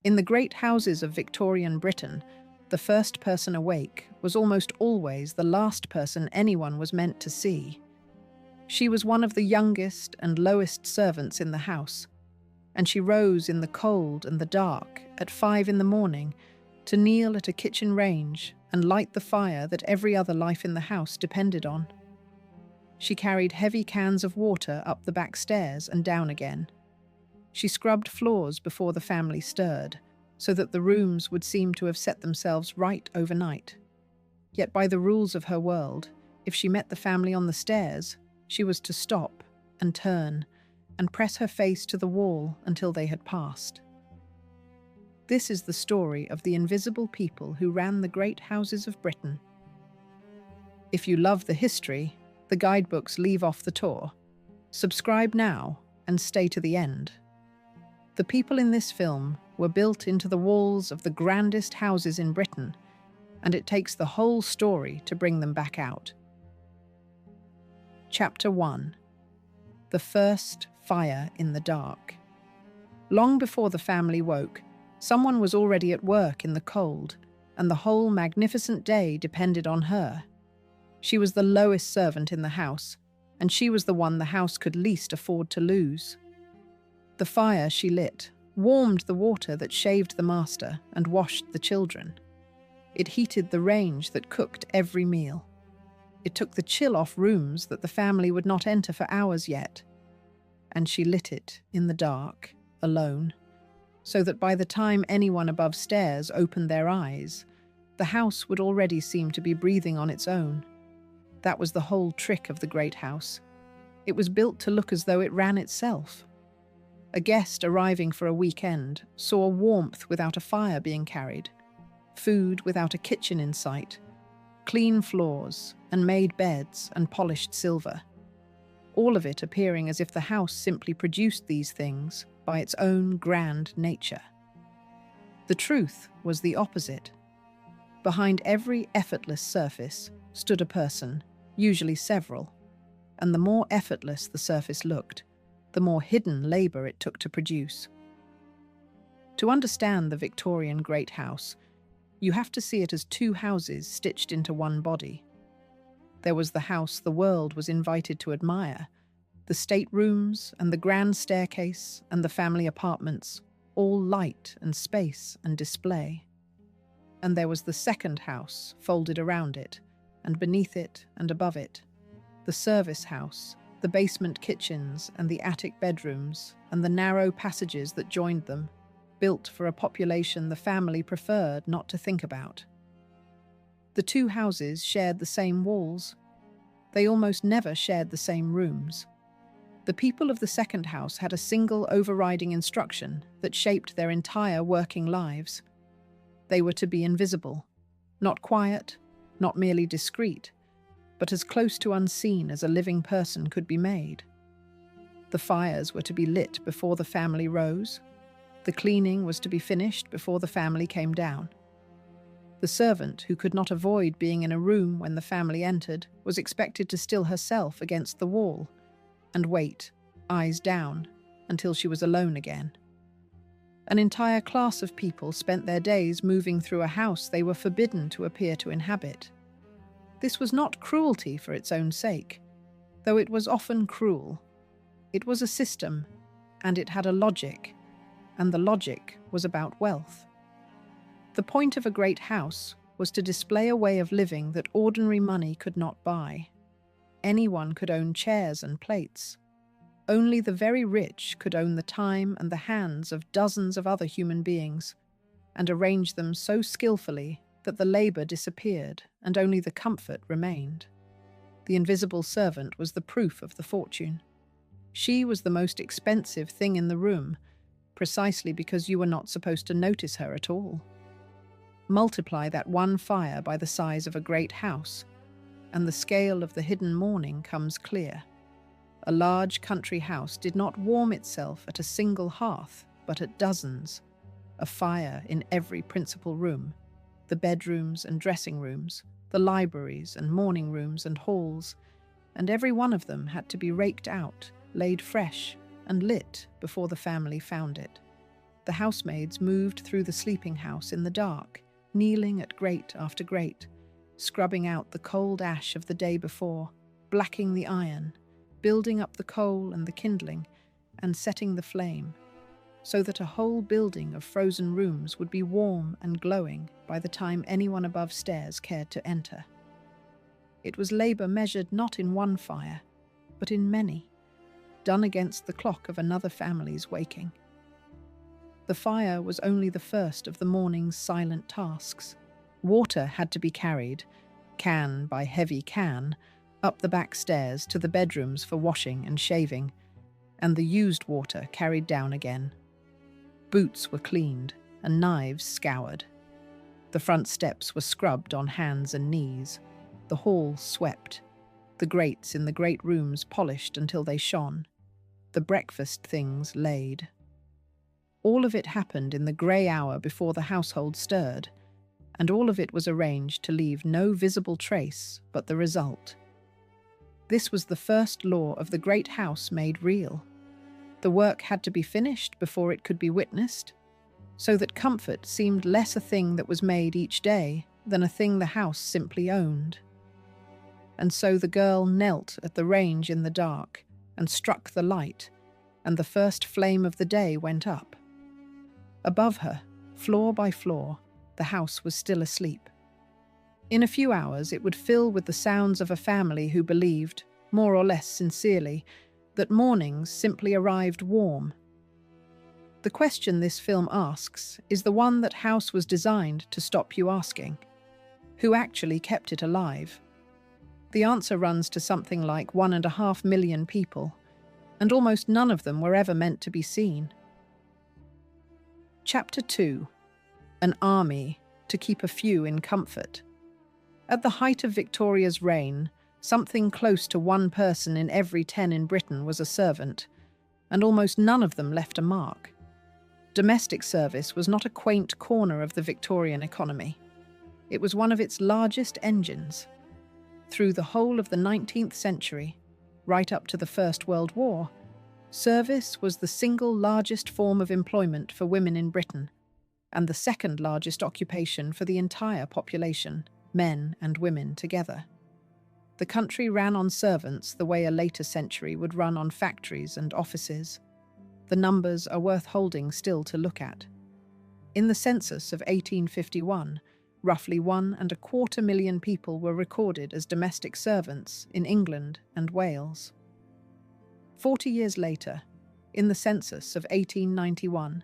In the great houses of Victorian Britain, the first person awake was almost always the last person anyone was meant to see. She was one of the youngest and lowest servants in the house, and she rose in the cold and the dark at 5 in the morning to kneel at a kitchen range and light the fire that every other life in the house depended on. She carried heavy cans of water up the back stairs and down again. She scrubbed floors before the family stirred, so that the rooms would seem to have set themselves right overnight. Yet by the rules of her world, if she met the family on the stairs, she was to stop and turn and press her face to the wall until they had passed. This is the story of the invisible people who ran the great houses of Britain. If you love the history, the guidebooks leave off the tour. Subscribe now and stay to the end. The people in this film were built into the walls of the grandest houses in Britain, and it takes the whole story to bring them back out. Chapter 1. The First Fire in the Dark. Long before the family woke, someone was already at work in the cold, and the whole magnificent day depended on her. She was the lowest servant in the house, and she was the one the house could least afford to lose. The fire she lit warmed the water that shaved the master and washed the children. It heated the range that cooked every meal. It took the chill off rooms that the family would not enter for hours yet. And she lit it in the dark, alone, so that by the time anyone above stairs opened their eyes, the house would already seem to be breathing on its own. That was the whole trick of the great house. It was built to look as though it ran itself. A guest arriving for a weekend saw warmth without a fire being carried, food without a kitchen in sight, clean floors and made beds and polished silver. All of it appearing as if the house simply produced these things by its own grand nature. The truth was the opposite. Behind every effortless surface stood a person, usually several, and the more effortless the surface looked, the more hidden labour it took to produce. To understand the Victorian Great House, you have to see it as two houses stitched into one body. There was the house the world was invited to admire, the staterooms and the grand staircase and the family apartments, all light and space and display. And there was the second house folded around it, and beneath it and above it, the service house, the basement kitchens and the attic bedrooms and the narrow passages that joined them, built for a population the family preferred not to think about. The two houses shared the same walls. They almost never shared the same rooms. The people of the second house had a single overriding instruction that shaped their entire working lives. They were to be invisible, not quiet, not merely discreet, but as close to unseen as a living person could be made. The fires were to be lit before the family rose. The cleaning was to be finished before the family came down. The servant, who could not avoid being in a room when the family entered, was expected to still herself against the wall and wait, eyes down, until she was alone again. An entire class of people spent their days moving through a house they were forbidden to appear to inhabit. This was not cruelty for its own sake, though it was often cruel. It was a system, and it had a logic, and the logic was about wealth. The point of a great house was to display a way of living that ordinary money could not buy. Anyone could own chairs and plates. Only the very rich could own the time and the hands of dozens of other human beings, and arrange them so skillfully that the labour disappeared and only the comfort remained. The invisible servant was the proof of the fortune. She was the most expensive thing in the room, precisely because you were not supposed to notice her at all. Multiply that one fire by the size of a great house, and the scale of the hidden mourning comes clear. A large country house did not warm itself at a single hearth, but at dozens, a fire in every principal room, the bedrooms and dressing rooms, the libraries and morning rooms and halls, and every one of them had to be raked out, laid fresh, and lit before the family found it. the housemaids moved through the sleeping house in the dark, kneeling at grate after grate, scrubbing out the cold ash of the day before, blacking the iron, building up the coal and the kindling, and setting the flame, so that a whole building of frozen rooms would be warm and glowing by the time anyone above stairs cared to enter. It was labour measured not in one fire, but in many, done against the clock of another family's waking. The fire was only the first of the morning's silent tasks. Water had to be carried, can by heavy can, up the back stairs to the bedrooms for washing and shaving, and the used water carried down again. Boots were cleaned and knives scoured. The front steps were scrubbed on hands and knees, the hall swept, the grates in the great rooms polished until they shone, the breakfast things laid. All of it happened in the grey hour before the household stirred, and all of it was arranged to leave no visible trace but the result. This was the first law of the great house made real. The work had to be finished before it could be witnessed, so that comfort seemed less a thing that was made each day than a thing the house simply owned. And so the girl knelt at the range in the dark and struck the light, and the first flame of the day went up. Above her, floor by floor, the house was still asleep. In a few hours it would fill with the sounds of a family who believed, more or less sincerely, that mornings simply arrived warm. The question this film asks is the one that House was designed to stop you asking. Who actually kept it alive? The answer runs to something like 1.5 million people, and almost none of them were ever meant to be seen. Chapter 2. An army to keep a few in comfort. At the height of Victoria's reign, something close to 1 person in every 10 in Britain was a servant, and almost none of them left a mark. Domestic service was not a quaint corner of the Victorian economy. It was one of its largest engines. Through the whole of the 19th century, right up to the First World War, service was the single largest form of employment for women in Britain, and the second largest occupation for the entire population, men and women together. The country ran on servants the way a later century would run on factories and offices. The numbers are worth holding still to look at. In the census of 1851, roughly 1.25 million people were recorded as domestic servants in England and Wales. 40 years later, in the census of 1891,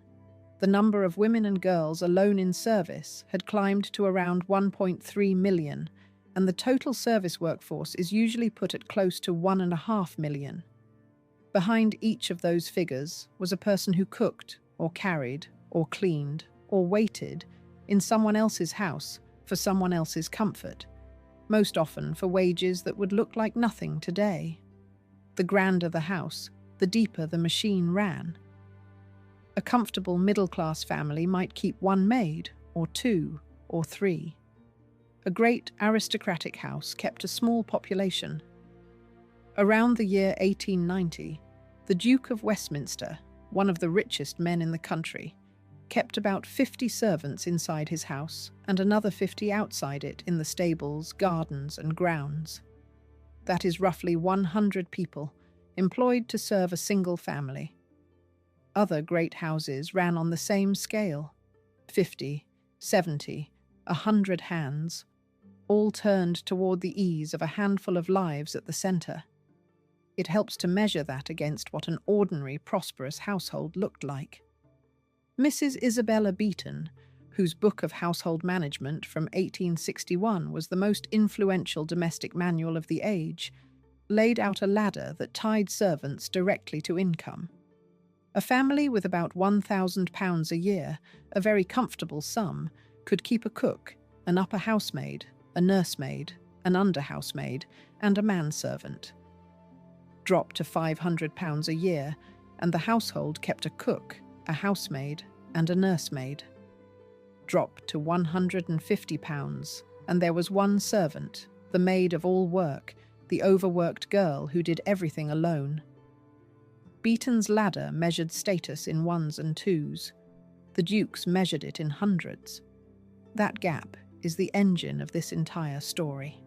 the number of women and girls alone in service had climbed to around 1.3 million, and the total service workforce is usually put at close to 1.5 million. Behind each of those figures was a person who cooked, or carried, or cleaned, or waited in someone else's house for someone else's comfort, most often for wages that would look like nothing today. The grander the house, the deeper the machine ran. A comfortable middle-class family might keep 1 maid, or 2, or 3. A great aristocratic house kept a small population. Around the year 1890, the Duke of Westminster, one of the richest men in the country, kept about 50 servants inside his house and another 50 outside it in the stables, gardens, and grounds. That is roughly 100 people employed to serve a single family. Other great houses ran on the same scale: 50, 70, 100 hands, all turned toward the ease of a handful of lives at the centre. It helps to measure that against what an ordinary, prosperous household looked like. Mrs. Isabella Beeton, whose Book of Household Management from 1861 was the most influential domestic manual of the age, laid out a ladder that tied servants directly to income. A family with about £1,000 a year, a very comfortable sum, could keep a cook, an upper housemaid, a nursemaid, an under housemaid, and a manservant. Drop to £500 a year, and the household kept a cook, a housemaid, and a nursemaid. Drop to £150, and there was 1 servant, the maid of all work, the overworked girl who did everything alone. Beeton's ladder measured status in 1s and 2s. The dukes measured it in hundreds. That gap is the engine of this entire story.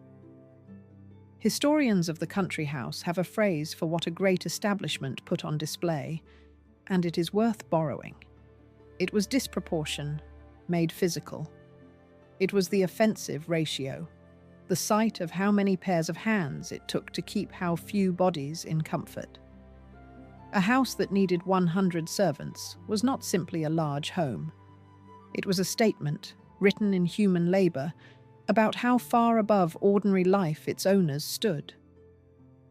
Historians of the country house have a phrase for what a great establishment put on display, and it is worth borrowing. It was disproportion made physical. It was the offensive ratio, the sight of how many pairs of hands it took to keep how few bodies in comfort. A house that needed 100 servants was not simply a large home. It was a statement, written in human labour, about how far above ordinary life its owners stood.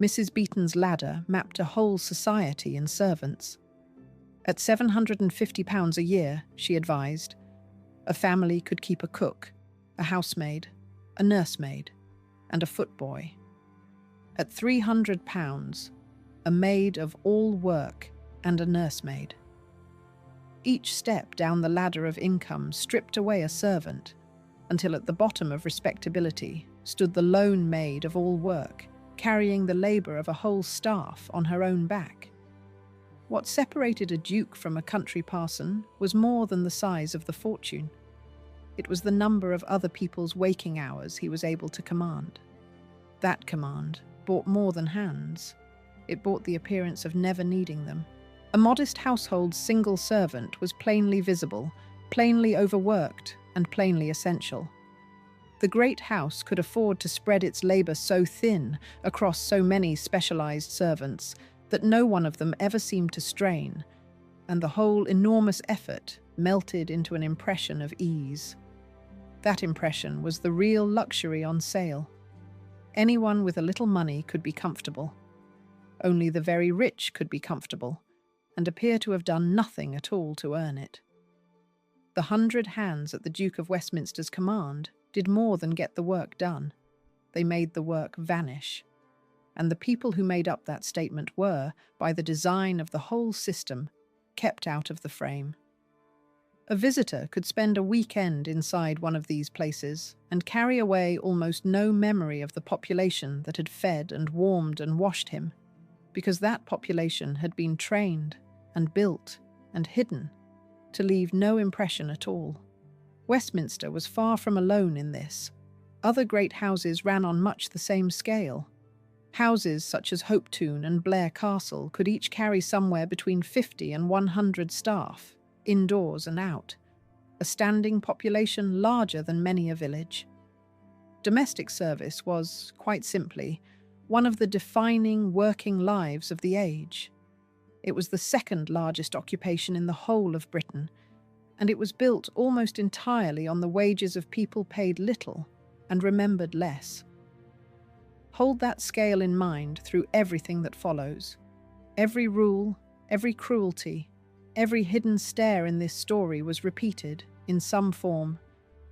Mrs. Beeton's ladder mapped a whole society in servants. At £750 a year, she advised, a family could keep a cook, a housemaid, a nursemaid, and a footboy. At £300, a maid of all work and a nursemaid. Each step down the ladder of income stripped away a servant, until at the bottom of respectability stood the lone maid of all work, carrying the labour of a whole staff on her own back. What separated a duke from a country parson was more than the size of the fortune. It was the number of other people's waking hours he was able to command. That command bought more than hands. It bought the appearance of never needing them. A modest household's single servant was plainly visible, plainly overworked, and plainly essential. The great house could afford to spread its labour so thin across so many specialised servants that no one of them ever seemed to strain, and the whole enormous effort melted into an impression of ease. That impression was the real luxury on sale. Anyone with a little money could be comfortable. Only the very rich could be comfortable, and appear to have done nothing at all to earn it. The 100 hands at the Duke of Westminster's command did more than get the work done. They made the work vanish. And the people who made up that statement were, by the design of the whole system, kept out of the frame. A visitor could spend a weekend inside one of these places and carry away almost no memory of the population that had fed and warmed and washed him, because that population had been trained and built and hidden to leave no impression at all. Westminster was far from alone in this. Other great houses ran on much the same scale. Houses such as Hopetoun and Blair Castle could each carry somewhere between 50 and 100 staff, indoors and out, a standing population larger than many a village. Domestic service was, quite simply, one of the defining working lives of the age. It was the second largest occupation in the whole of Britain, and it was built almost entirely on the wages of people paid little and remembered less. Hold that scale in mind through everything that follows. Every rule, every cruelty, every hidden stare in this story was repeated, in some form,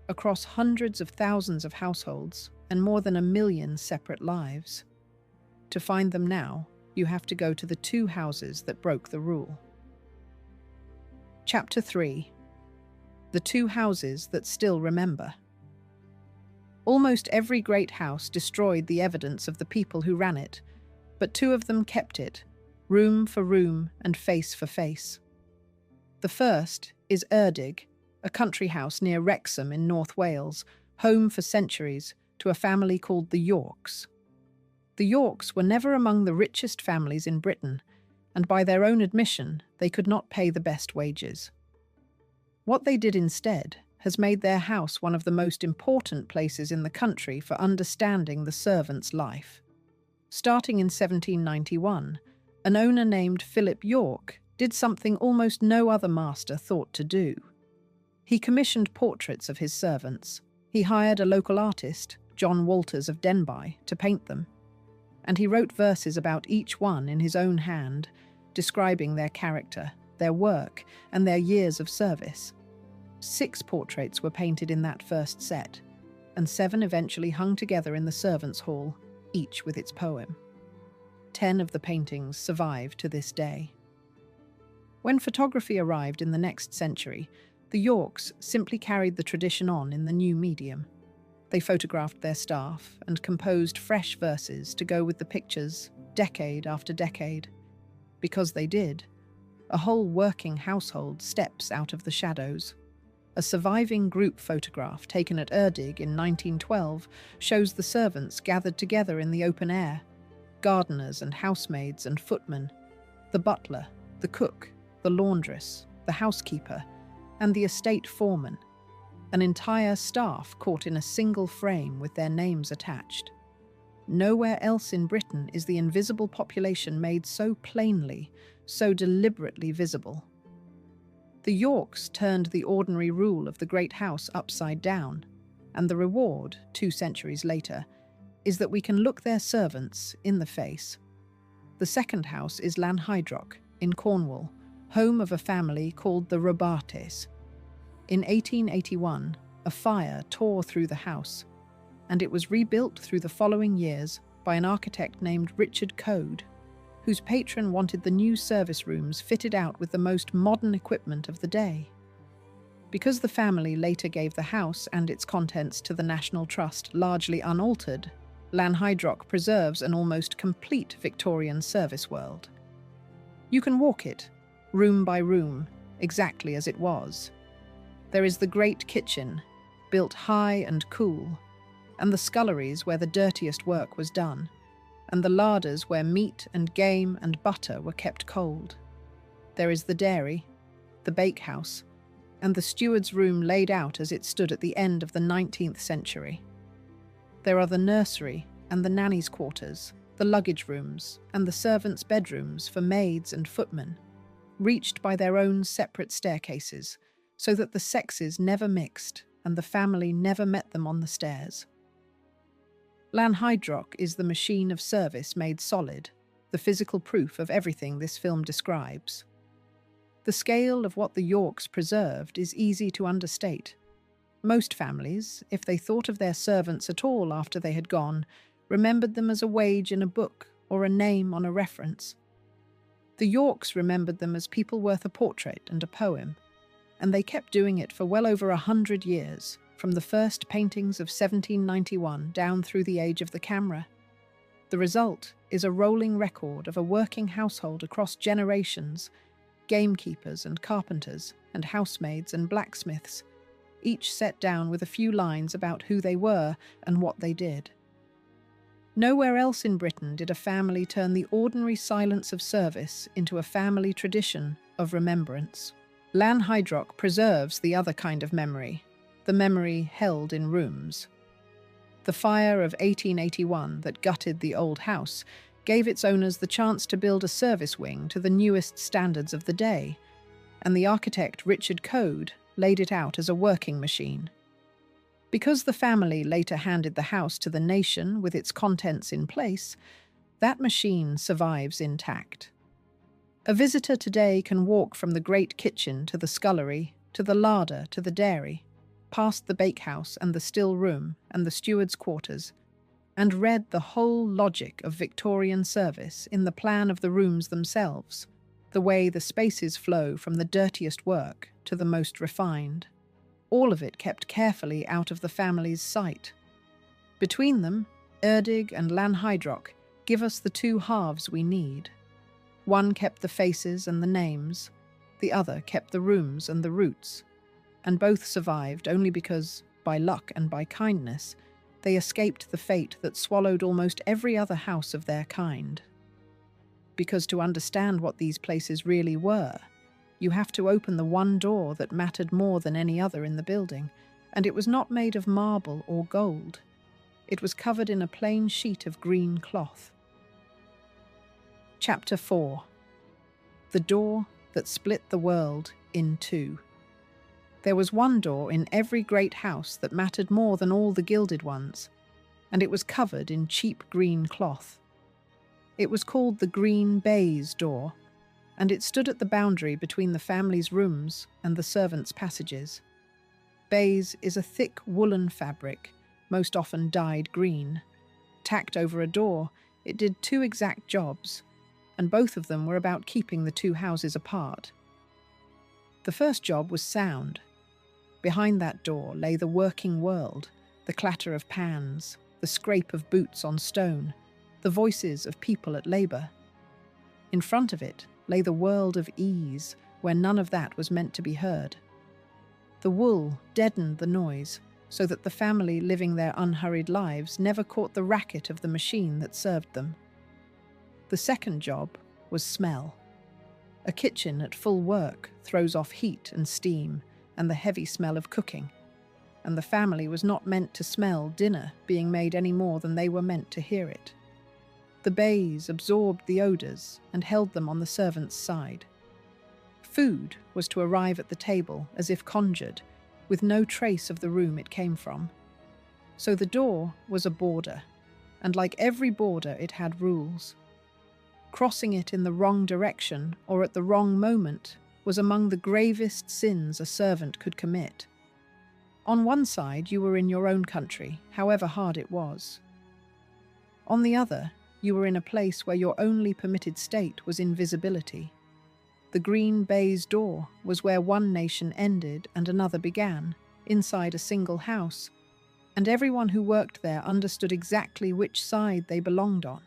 across hundreds of thousands of households and more than 1 million separate lives. To find them now, you have to go to the 2 houses that broke the rule. Chapter 3. The 2 houses that still remember. Almost every great house destroyed the evidence of the people who ran it, but 2 of them kept it, room for room and face for face. The first is Erdig, a country house near Wrexham in North Wales, home for centuries to a family called the Yorks. The Yorks were never among the richest families in Britain, and by their own admission, they could not pay the best wages. What they did instead has made their house one of the most important places in the country for understanding the servant's life. Starting in 1791, an owner named Philip York did something almost no other master thought to do. He commissioned portraits of his servants. He hired a local artist, John Walters of Denbigh, to paint them. And he wrote verses about each one in his own hand, describing their character, their work, and their years of service. 6 portraits were painted in that first set, and 7 eventually hung together in the servants' hall, each with its poem. 10 of the paintings survive to this day. When photography arrived in the next century, the Yorks simply carried the tradition on in the new medium. They photographed their staff and composed fresh verses to go with the pictures, decade after decade. Because they did, a whole working household steps out of the shadows. A surviving group photograph taken at Erdig in 1912 shows the servants gathered together in the open air, gardeners and housemaids and footmen, the butler, the cook, the laundress, the housekeeper, and the estate foreman, an entire staff caught in a single frame with their names attached. Nowhere else in Britain is the invisible population made so plainly, so deliberately visible. The Yorks turned the ordinary rule of the great house upside down, and the reward, 2 centuries later, is that we can look their servants in the face. The second house is Lanhydrock, in Cornwall, home of a family called the Robartes. In 1881, a fire tore through the house, and it was rebuilt through the following years by an architect named Richard Coad, whose patron wanted the new service rooms fitted out with the most modern equipment of the day. Because the family later gave the house and its contents to the National Trust largely unaltered, Lanhydrock preserves an almost complete Victorian service world. You can walk it, room by room, exactly as it was. There is the great kitchen, built high and cool, and the sculleries where the dirtiest work was done, and the larders where meat and game and butter were kept cold. There is the dairy, the bakehouse, and the steward's room laid out as it stood at the end of the 19th century. There are the nursery and the nanny's quarters, the luggage rooms, and the servants' bedrooms for maids and footmen, reached by their own separate staircases, so that the sexes never mixed and the family never met them on the stairs. Lanhydrock is the machine of service made solid, the physical proof of everything this film describes. The scale of what the Yorks preserved is easy to understate. Most families, if they thought of their servants at all after they had gone, remembered them as a wage in a book or a name on a reference. The Yorks remembered them as people worth a portrait and a poem, and they kept doing it for well over 100 years, from the first paintings of 1791 down through the age of the camera. The result is a rolling record of a working household across generations, gamekeepers and carpenters and housemaids and blacksmiths, each set down with a few lines about who they were and what they did. Nowhere else in Britain did a family turn the ordinary silence of service into a family tradition of remembrance. Lanhydrock preserves the other kind of memory, the memory held in rooms. The fire of 1881 that gutted the old house gave its owners the chance to build a service wing to the newest standards of the day, and the architect Richard Coad laid it out as a working machine. Because the family later handed the house to the nation with its contents in place, that machine survives intact. A visitor today can walk from the great kitchen to the scullery, to the larder, to the dairy, past the bakehouse and the still room and the steward's quarters, and read the whole logic of Victorian service in the plan of the rooms themselves, the way the spaces flow from the dirtiest work to the most refined, all of it kept carefully out of the family's sight. Between them, Erdig and Lanhydrock give us the two halves we need. One kept the faces and the names, the other kept the rooms and the roots, and both survived only because, by luck and by kindness, they escaped the fate that swallowed almost every other house of their kind. Because to understand what these places really were, you have to open the one door that mattered more than any other in the building, and it was not made of marble or gold. It was covered in a plain sheet of green cloth. Chapter 4. The door that split the world in two. There was one door in every great house that mattered more than all the gilded ones, and it was covered in cheap green cloth. It was called the green baize door, and it stood at the boundary between the family's rooms and the servants' passages. Baize is a thick woolen fabric, most often dyed green. Tacked over a door, it did two exact jobs, and both of them were about keeping the two houses apart. The first job was sound. Behind that door lay the working world, the clatter of pans, the scrape of boots on stone, the voices of people at labour. In front of it, lay the world of ease, where none of that was meant to be heard. The wool deadened the noise, so that the family living their unhurried lives never caught the racket of the machine that served them. The second job was smell. A kitchen at full work throws off heat and steam and the heavy smell of cooking, and the family was not meant to smell dinner being made any more than they were meant to hear it. The bays absorbed the odours and held them on the servants' side. Food was to arrive at the table as if conjured, with no trace of the room it came from. So the door was a border, and like every border it had rules. Crossing it in the wrong direction or at the wrong moment was among the gravest sins a servant could commit. On one side you were in your own country, however hard it was. On the other, you were in a place where your only permitted state was invisibility. The green baize door was where one nation ended and another began, inside a single house, and everyone who worked there understood exactly which side they belonged on.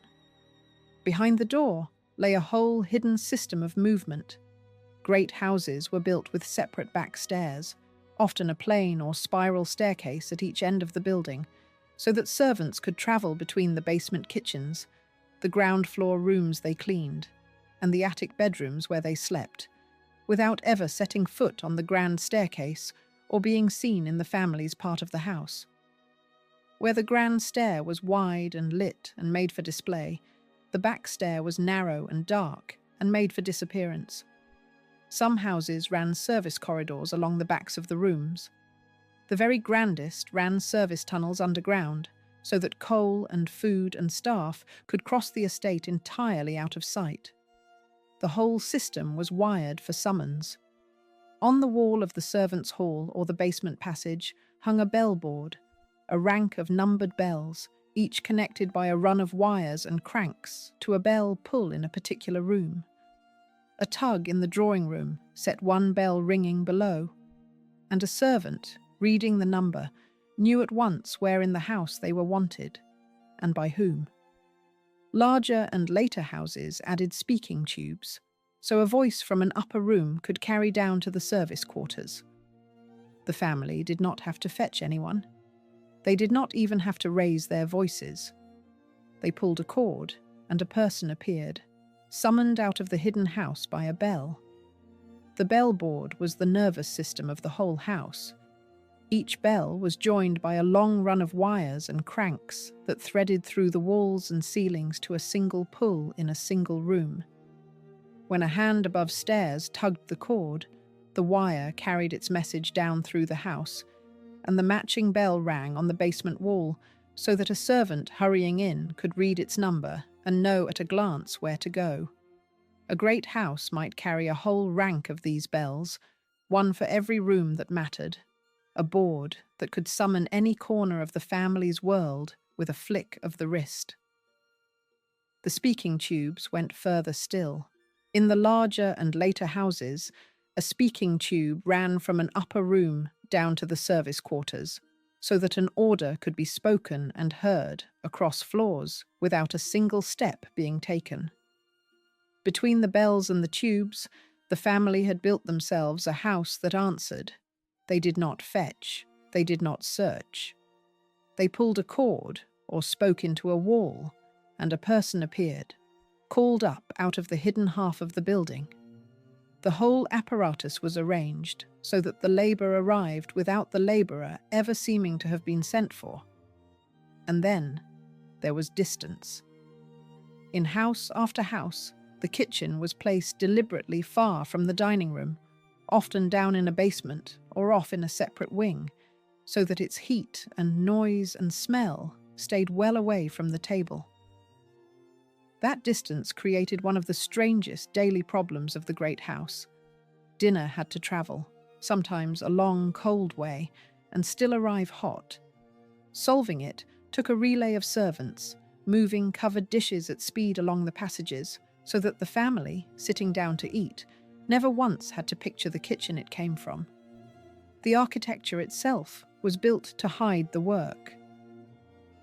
Behind the door lay a whole hidden system of movement. Great houses were built with separate back stairs, often a plain or spiral staircase at each end of the building, so that servants could travel between the basement kitchens, the ground floor rooms they cleaned, and the attic bedrooms where they slept, without ever setting foot on the grand staircase or being seen in the family's part of the house. Where the grand stair was wide and lit and made for display, the back stair was narrow and dark and made for disappearance. Some houses ran service corridors along the backs of the rooms. The very grandest ran service tunnels underground, so that coal and food and staff could cross the estate entirely out of sight. The whole system was wired for summons. On the wall of the servants' hall or the basement passage hung a bell board, a rank of numbered bells, each connected by a run of wires and cranks to a bell pull in a particular room. A tug in the drawing room set one bell ringing below, and a servant, reading the number, knew at once where in the house they were wanted, and by whom. Larger and later houses added speaking tubes, so a voice from an upper room could carry down to the service quarters. The family did not have to fetch anyone. They did not even have to raise their voices. They pulled a cord, and a person appeared, summoned out of the hidden house by a bell. The bell board was the nervous system of the whole house. Each bell was joined by a long run of wires and cranks that threaded through the walls and ceilings to a single pull in a single room. When a hand above stairs tugged the cord, the wire carried its message down through the house, and the matching bell rang on the basement wall so that a servant hurrying in could read its number and know at a glance where to go. A great house might carry a whole rank of these bells, one for every room that mattered, a board that could summon any corner of the family's world with a flick of the wrist. The speaking tubes went further still. In the larger and later houses, a speaking tube ran from an upper room down to the service quarters, so that an order could be spoken and heard across floors without a single step being taken. Between the bells and the tubes, the family had built themselves a house that answered. They did not fetch, they did not search. They pulled a cord or spoke into a wall, and a person appeared, called up out of the hidden half of the building. The whole apparatus was arranged so that the labour arrived without the labourer ever seeming to have been sent for. And then there was distance. In house after house, the kitchen was placed deliberately far from the dining room, often down in a basement or off in a separate wing, so that its heat and noise and smell stayed well away from the table. That distance created one of the strangest daily problems of the great house. Dinner had to travel, sometimes a long, cold way, and still arrive hot. Solving it took a relay of servants, moving covered dishes at speed along the passages, so that the family, sitting down to eat, never once had to picture the kitchen it came from. The architecture itself was built to hide the work.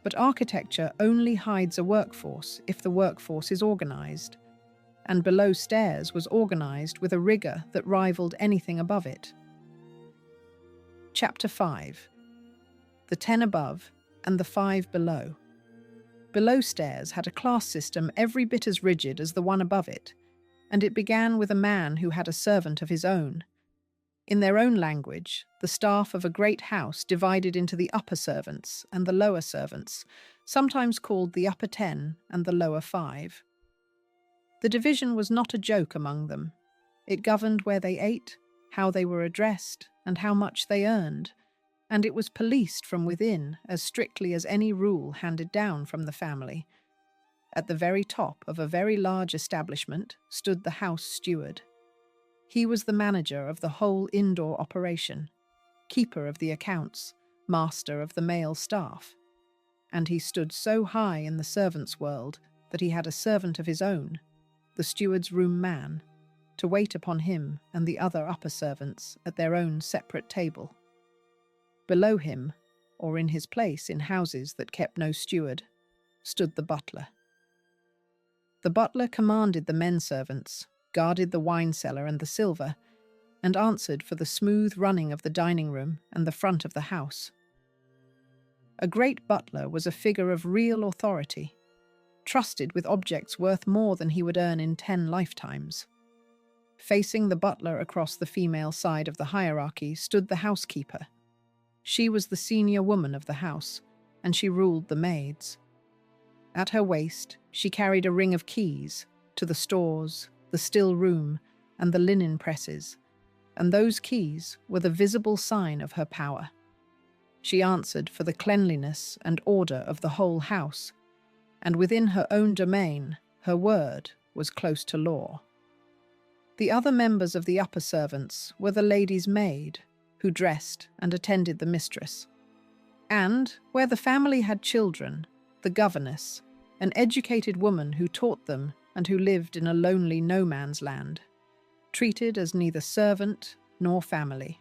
But architecture only hides a workforce if the workforce is organized. and below stairs was organized with a rigor that rivaled anything above it. Chapter 5. The 10 above and the 5 below. Below stairs had a class system every bit as rigid as the one above it, and it began with a man who had a servant of his own. In their own language, the staff of a great house divided into the upper servants and the lower servants, sometimes called the upper 10 and the lower 5. The division was not a joke among them. It governed where they ate, how they were addressed, and how much they earned, and it was policed from within as strictly as any rule handed down from the family. At the very top of a very large establishment stood the house steward. He was the manager of the whole indoor operation, keeper of the accounts, master of the male staff. And he stood so high in the servants' world that he had a servant of his own, the steward's room man, to wait upon him and the other upper servants at their own separate table. Below him, or in his place in houses that kept no steward, stood the butler. The butler commanded the men servants, guarded the wine cellar and the silver, and answered for the smooth running of the dining room and the front of the house. A great butler was a figure of real authority, trusted with objects worth more than he would earn in 10 lifetimes. Facing the butler across the female side of the hierarchy stood the housekeeper. She was the senior woman of the house, and she ruled the maids. At her waist, she carried a ring of keys to the stores, the still room, and the linen presses, and those keys were the visible sign of her power. She answered for the cleanliness and order of the whole house, and within her own domain, her word was close to law. The other members of the upper servants were the lady's maid, who dressed and attended the mistress, and, where the family had children, the governess, an educated woman who taught them and who lived in a lonely no-man's land, treated as neither servant nor family.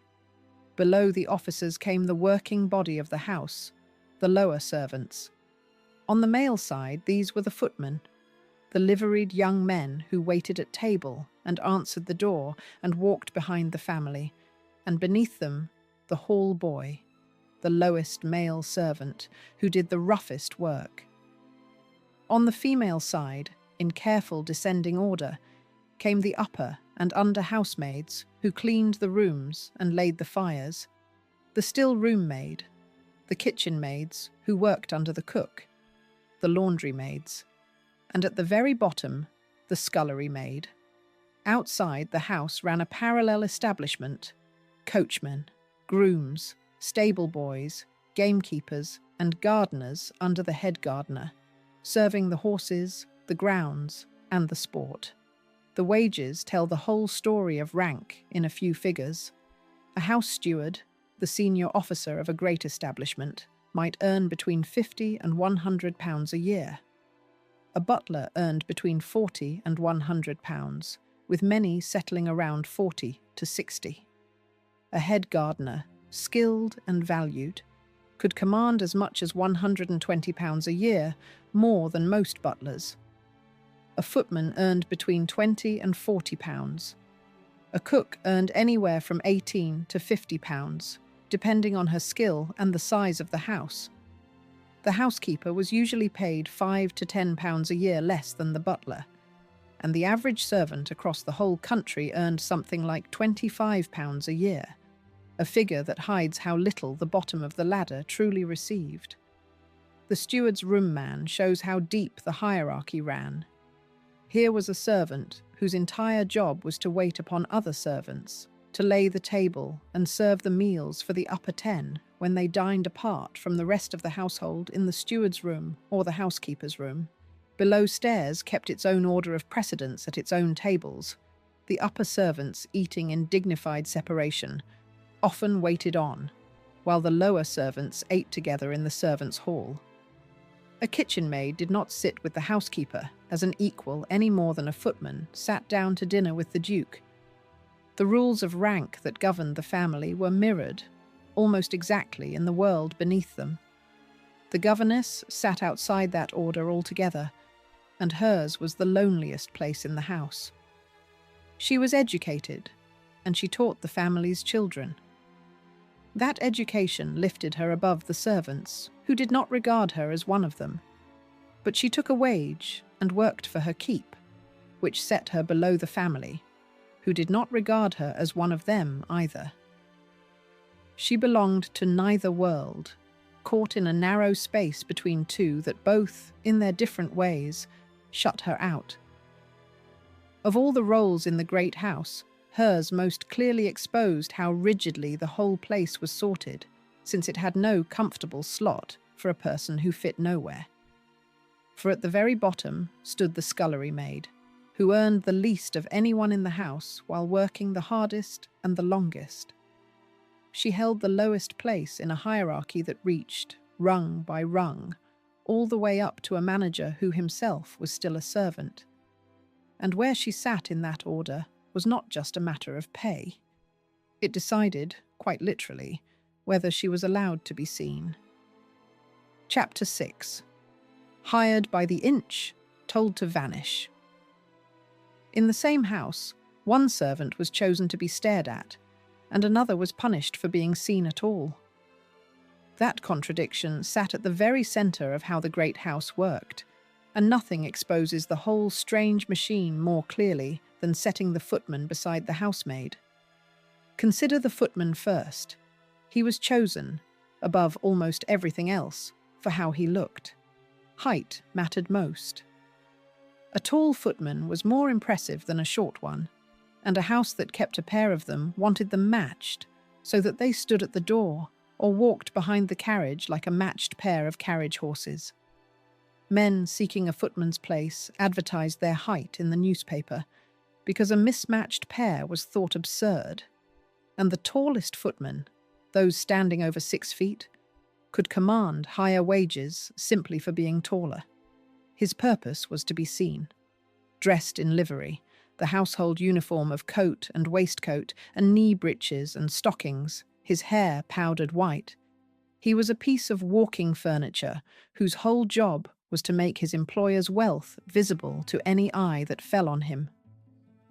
Below the officers came the working body of the house, the lower servants. On the male side, these were the footmen, the liveried young men who waited at table and answered the door and walked behind the family, and beneath them, the hall boy, the lowest male servant, who did the roughest work. On the female side, in careful descending order, came the upper and under housemaids who cleaned the rooms and laid the fires, the still room maid, the kitchen maids who worked under the cook, the laundry maids, and at the very bottom, the scullery maid. Outside the house ran a parallel establishment: coachmen, grooms, stable boys, gamekeepers, and gardeners under the head gardener, serving the horses, the grounds, and the sport. The wages tell the whole story of rank in a few figures. A house steward, the senior officer of a great establishment, might earn between £50 and £100 a year. A butler earned between £40 and £100, with many settling around 40 to 60. A head gardener, skilled and valued, could command as much as £120 a year, more than most butlers. A footman earned between £20 and £40. A cook earned anywhere from £18 to £50, depending on her skill and the size of the house. The housekeeper was usually paid £5 to £10 a year less than the butler, and the average servant across the whole country earned something like £25 a year, a figure that hides how little the bottom of the ladder truly received. The steward's room man shows how deep the hierarchy ran. Here was a servant whose entire job was to wait upon other servants, to lay the table and serve the meals for the upper 10 when they dined apart from the rest of the household in the steward's room or the housekeeper's room. Below stairs kept its own order of precedence at its own tables, the upper servants eating in dignified separation, often waited on, while the lower servants ate together in the servants' hall. A kitchen maid did not sit with the housekeeper as an equal any more than a footman sat down to dinner with the Duke. The rules of rank that governed the family were mirrored, almost exactly, in the world beneath them. The governess sat outside that order altogether, and hers was the loneliest place in the house. She was educated, and she taught the family's children. That education lifted her above the servants, who did not regard her as one of them. But she took a wage and worked for her keep, which set her below the family, who did not regard her as one of them either. She belonged to neither world, caught in a narrow space between two that both, in their different ways, shut her out. Of all the roles in the great house, hers most clearly exposed how rigidly the whole place was sorted, since it had no comfortable slot for a person who fit nowhere. For at the very bottom stood the scullery maid, who earned the least of anyone in the house while working the hardest and the longest. She held the lowest place in a hierarchy that reached, rung by rung, all the way up to a manager who himself was still a servant. And where she sat in that order was not just a matter of pay. It decided, quite literally, whether she was allowed to be seen. Chapter 6. Hired by the inch, told to vanish. In the same house, one servant was chosen to be stared at, and another was punished for being seen at all. That contradiction sat at the very centre of how the great house worked, and nothing exposes the whole strange machine more clearly than setting the footman beside the housemaid. Consider the footman first. He was chosen, above almost everything else, for how he looked. Height mattered most. A tall footman was more impressive than a short one, and a house that kept a pair of them wanted them matched, so that they stood at the door or walked behind the carriage like a matched pair of carriage horses. Men seeking a footman's place advertised their height in the newspaper, because a mismatched pair was thought absurd, and the tallest footmen, those standing over 6 feet, could command higher wages simply for being taller. His purpose was to be seen. Dressed in livery, the household uniform of coat and waistcoat and knee breeches and stockings, his hair powdered white, he was a piece of walking furniture whose whole job was to make his employer's wealth visible to any eye that fell on him.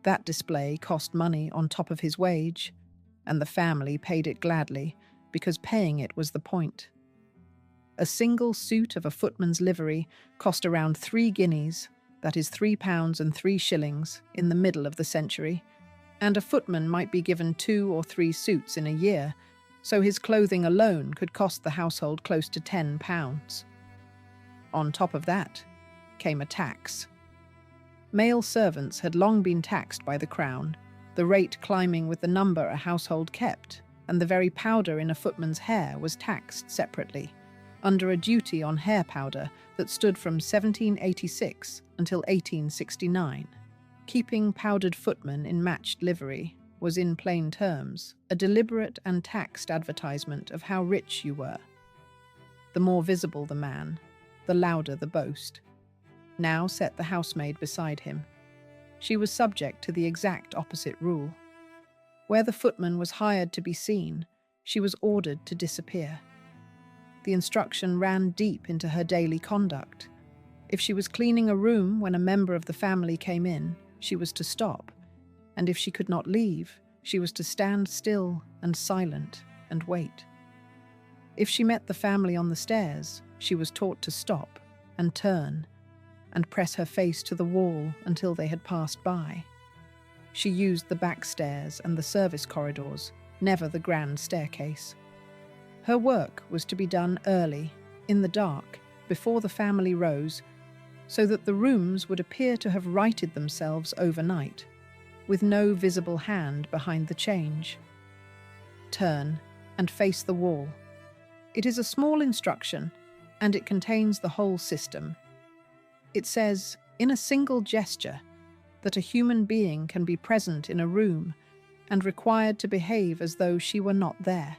That display cost money on top of his wage, and the family paid it gladly, because paying it was the point. A single suit of a footman's livery cost around 3 guineas, that is £3 and 3 shillings, in the middle of the century, and a footman might be given 2 or 3 suits in a year, so his clothing alone could cost the household close to £10. On top of that came a tax. Male servants had long been taxed by the Crown, the rate climbing with the number a household kept, and the very powder in a footman's hair was taxed separately, under a duty on hair powder that stood from 1786 until 1869. Keeping powdered footmen in matched livery was, in plain terms, a deliberate and taxed advertisement of how rich you were. The more visible the man, the louder the boast. Now set the housemaid beside him. She was subject to the exact opposite rule. Where the footman was hired to be seen, she was ordered to disappear. The instruction ran deep into her daily conduct. If she was cleaning a room when a member of the family came in, she was to stop, and if she could not leave, she was to stand still and silent and wait. If she met the family on the stairs, she was taught to stop and turn and press her face to the wall until they had passed by. She used the back stairs and the service corridors, never the grand staircase. Her work was to be done early, in the dark, before the family rose, so that the rooms would appear to have righted themselves overnight, with no visible hand behind the change. Turn and face the wall. It is a small instruction, and it contains the whole system. It says, in a single gesture, that a human being can be present in a room and required to behave as though she were not there.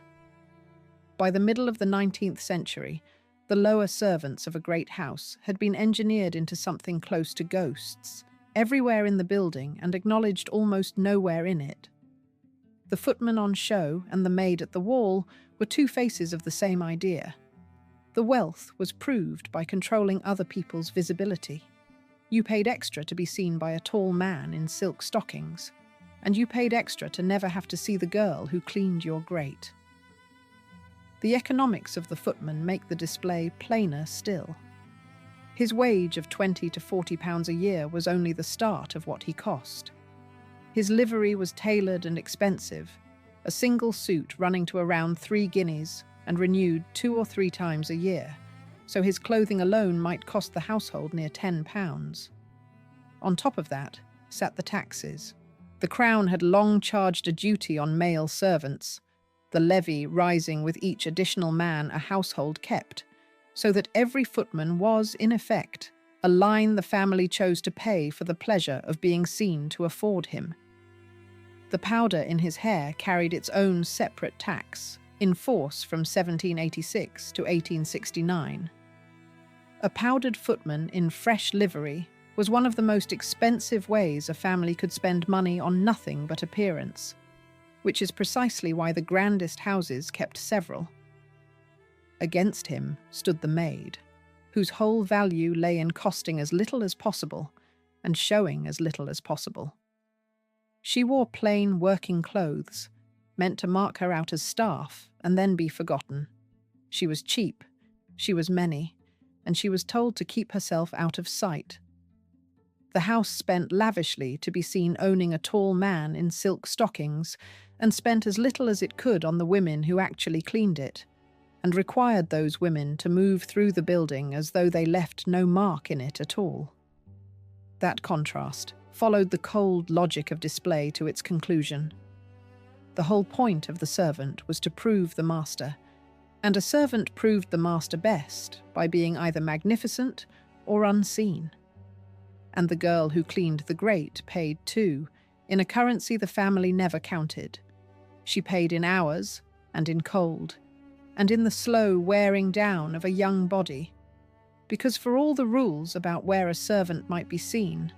By the middle of the 19th century, the lower servants of a great house had been engineered into something close to ghosts, everywhere in the building and acknowledged almost nowhere in it. The footman on show and the maid at the wall were two faces of the same idea. The wealth was proved by controlling other people's visibility. You paid extra to be seen by a tall man in silk stockings, and you paid extra to never have to see the girl who cleaned your grate. The economics of the footman make the display plainer still. His wage of £20 to £40 a year was only the start of what he cost. His livery was tailored and expensive, a single suit running to around 3 guineas and renewed 2 or 3 times a year, so his clothing alone might cost the household near £10. On top of that sat the taxes. The Crown had long charged a duty on male servants, the levy rising with each additional man a household kept, so that every footman was, in effect, a line the family chose to pay for the pleasure of being seen to afford him. The powder in his hair carried its own separate tax, in force from 1786 to 1869. A powdered footman in fresh livery was one of the most expensive ways a family could spend money on nothing but appearance, which is precisely why the grandest houses kept several. Against him stood the maid, whose whole value lay in costing as little as possible and showing as little as possible. She wore plain working clothes, meant to mark her out as staff and then be forgotten. She was cheap, she was many, and she was told to keep herself out of sight. The house spent lavishly to be seen owning a tall man in silk stockings, and spent as little as it could on the women who actually cleaned it, and required those women to move through the building as though they left no mark in it at all. That contrast followed the cold logic of display to its conclusion. The whole point of the servant was to prove the master, and a servant proved the master best by being either magnificent or unseen. And the girl who cleaned the grate paid too, in a currency the family never counted. She paid in hours and in cold, and in the slow wearing down of a young body. Because for all the rules about where a servant might be seen,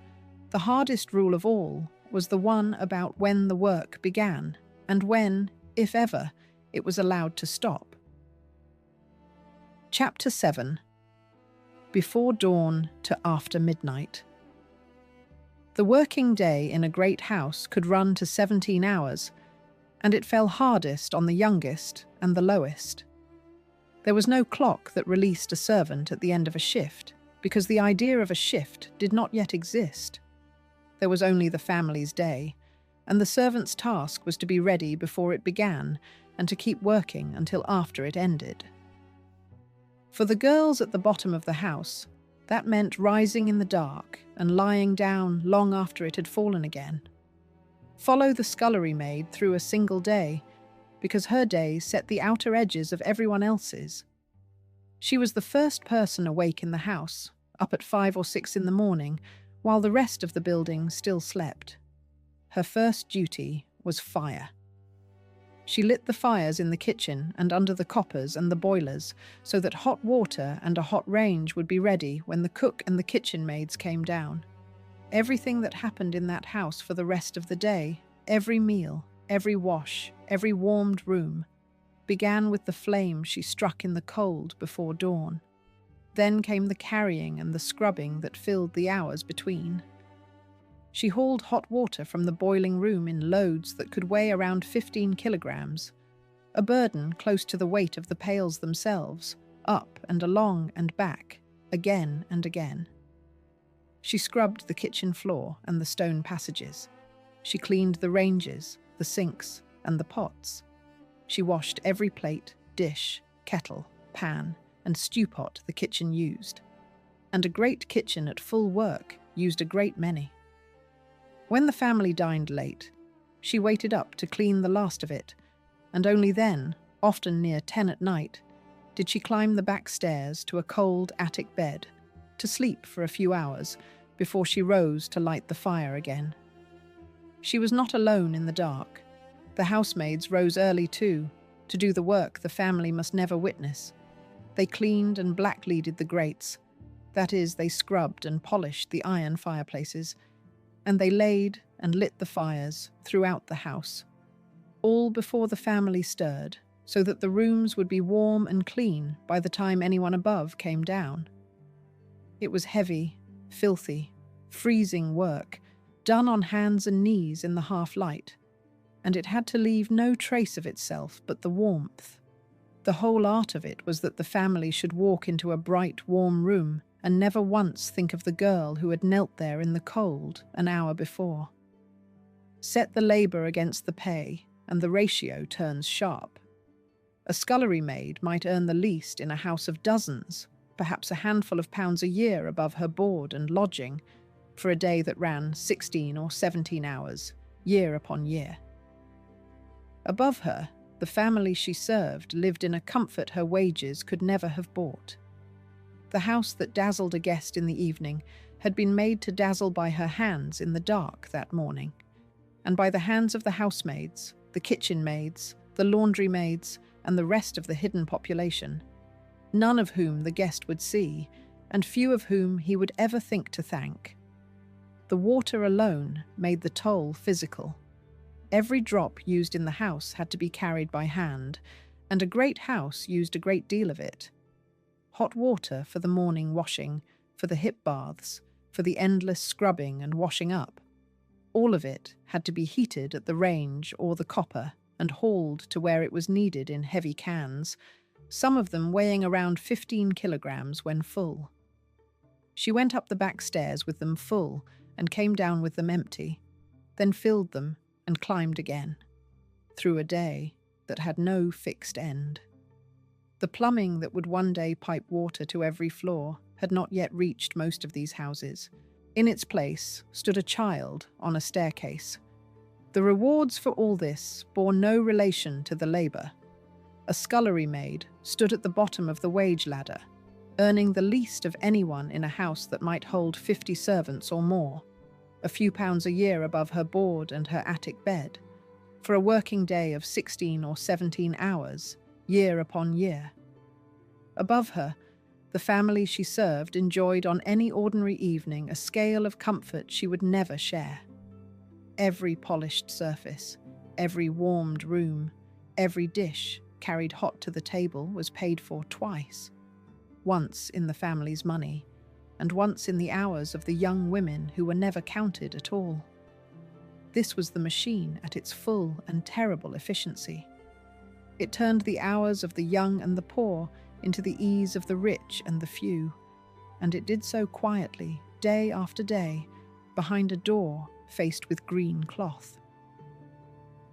the hardest rule of all was the one about when the work began, and when, if ever, it was allowed to stop. Chapter 7. Before dawn to after midnight. The working day in a great house could run to 17 hours, and it fell hardest on the youngest and the lowest. There was no clock that released a servant at the end of a shift, because the idea of a shift did not yet exist. There was only the family's day, and the servant's task was to be ready before it began and to keep working until after it ended. For the girls at the bottom of the house, that meant rising in the dark and lying down long after it had fallen again. Follow the scullery maid through a single day, because her day set the outer edges of everyone else's. She was the first person awake in the house, up at 5 or 6 in the morning, while the rest of the building still slept. Her first duty was fire. She lit the fires in the kitchen and under the coppers and the boilers so that hot water and a hot range would be ready when the cook and the kitchen maids came down. Everything that happened in that house for the rest of the day, every meal, every wash, every warmed room, began with the flame she struck in the cold before dawn. Then came the carrying and the scrubbing that filled the hours between. She hauled hot water from the boiling room in loads that could weigh around 15 kilograms, a burden close to the weight of the pails themselves, up and along and back, again and again. She scrubbed the kitchen floor and the stone passages. She cleaned the ranges, the sinks, and the pots. She washed every plate, dish, kettle, pan, and stew pot the kitchen used. And a great kitchen at full work used a great many. When the family dined late, she waited up to clean the last of it, and only then, often near 10 at night, did she climb the back stairs to a cold attic bed, to sleep for a few hours before she rose to light the fire again. She was not alone in the dark. The housemaids rose early too, to do the work the family must never witness. They cleaned and blackleaded the grates, that is, they scrubbed and polished the iron fireplaces, and they laid and lit the fires throughout the house, all before the family stirred, so that the rooms would be warm and clean by the time anyone above came down. It was heavy, filthy, freezing work, done on hands and knees in the half-light, and it had to leave no trace of itself but the warmth. The whole art of it was that the family should walk into a bright, warm room and never once think of the girl who had knelt there in the cold an hour before. Set the labour against the pay, and the ratio turns sharp. A scullery maid might earn the least in a house of dozens, perhaps a handful of pounds a year above her board and lodging, for a day that ran 16 or 17 hours, year upon year. Above her, the family she served lived in a comfort her wages could never have bought. The house that dazzled a guest in the evening had been made to dazzle by her hands in the dark that morning, and by the hands of the housemaids, the kitchen maids, the laundry maids, and the rest of the hidden population, none of whom the guest would see, and few of whom he would ever think to thank. The water alone made the toll physical. Every drop used in the house had to be carried by hand, and a great house used a great deal of it. Hot water for the morning washing, for the hip baths, for the endless scrubbing and washing up. All of it had to be heated at the range or the copper and hauled to where it was needed in heavy cans, some of them weighing around 15 kilograms when full. She went up the back stairs with them full and came down with them empty, then filled them and climbed again, through a day that had no fixed end. The plumbing that would one day pipe water to every floor had not yet reached most of these houses. In its place stood a child on a staircase. The rewards for all this bore no relation to the labour. A scullery maid stood at the bottom of the wage ladder, earning the least of anyone in a house that might hold 50 servants or more, a few pounds a year above her board and her attic bed, for a working day of 16 or 17 hours, year upon year. Above her, the family she served enjoyed on any ordinary evening a scale of comfort she would never share. Every polished surface, every warmed room, every dish carried hot to the table was paid for twice, once in the family's money, and once in the hours of the young women who were never counted at all. This was the machine at its full and terrible efficiency. It turned the hours of the young and the poor into the ease of the rich and the few, and it did so quietly, day after day, behind a door faced with green cloth.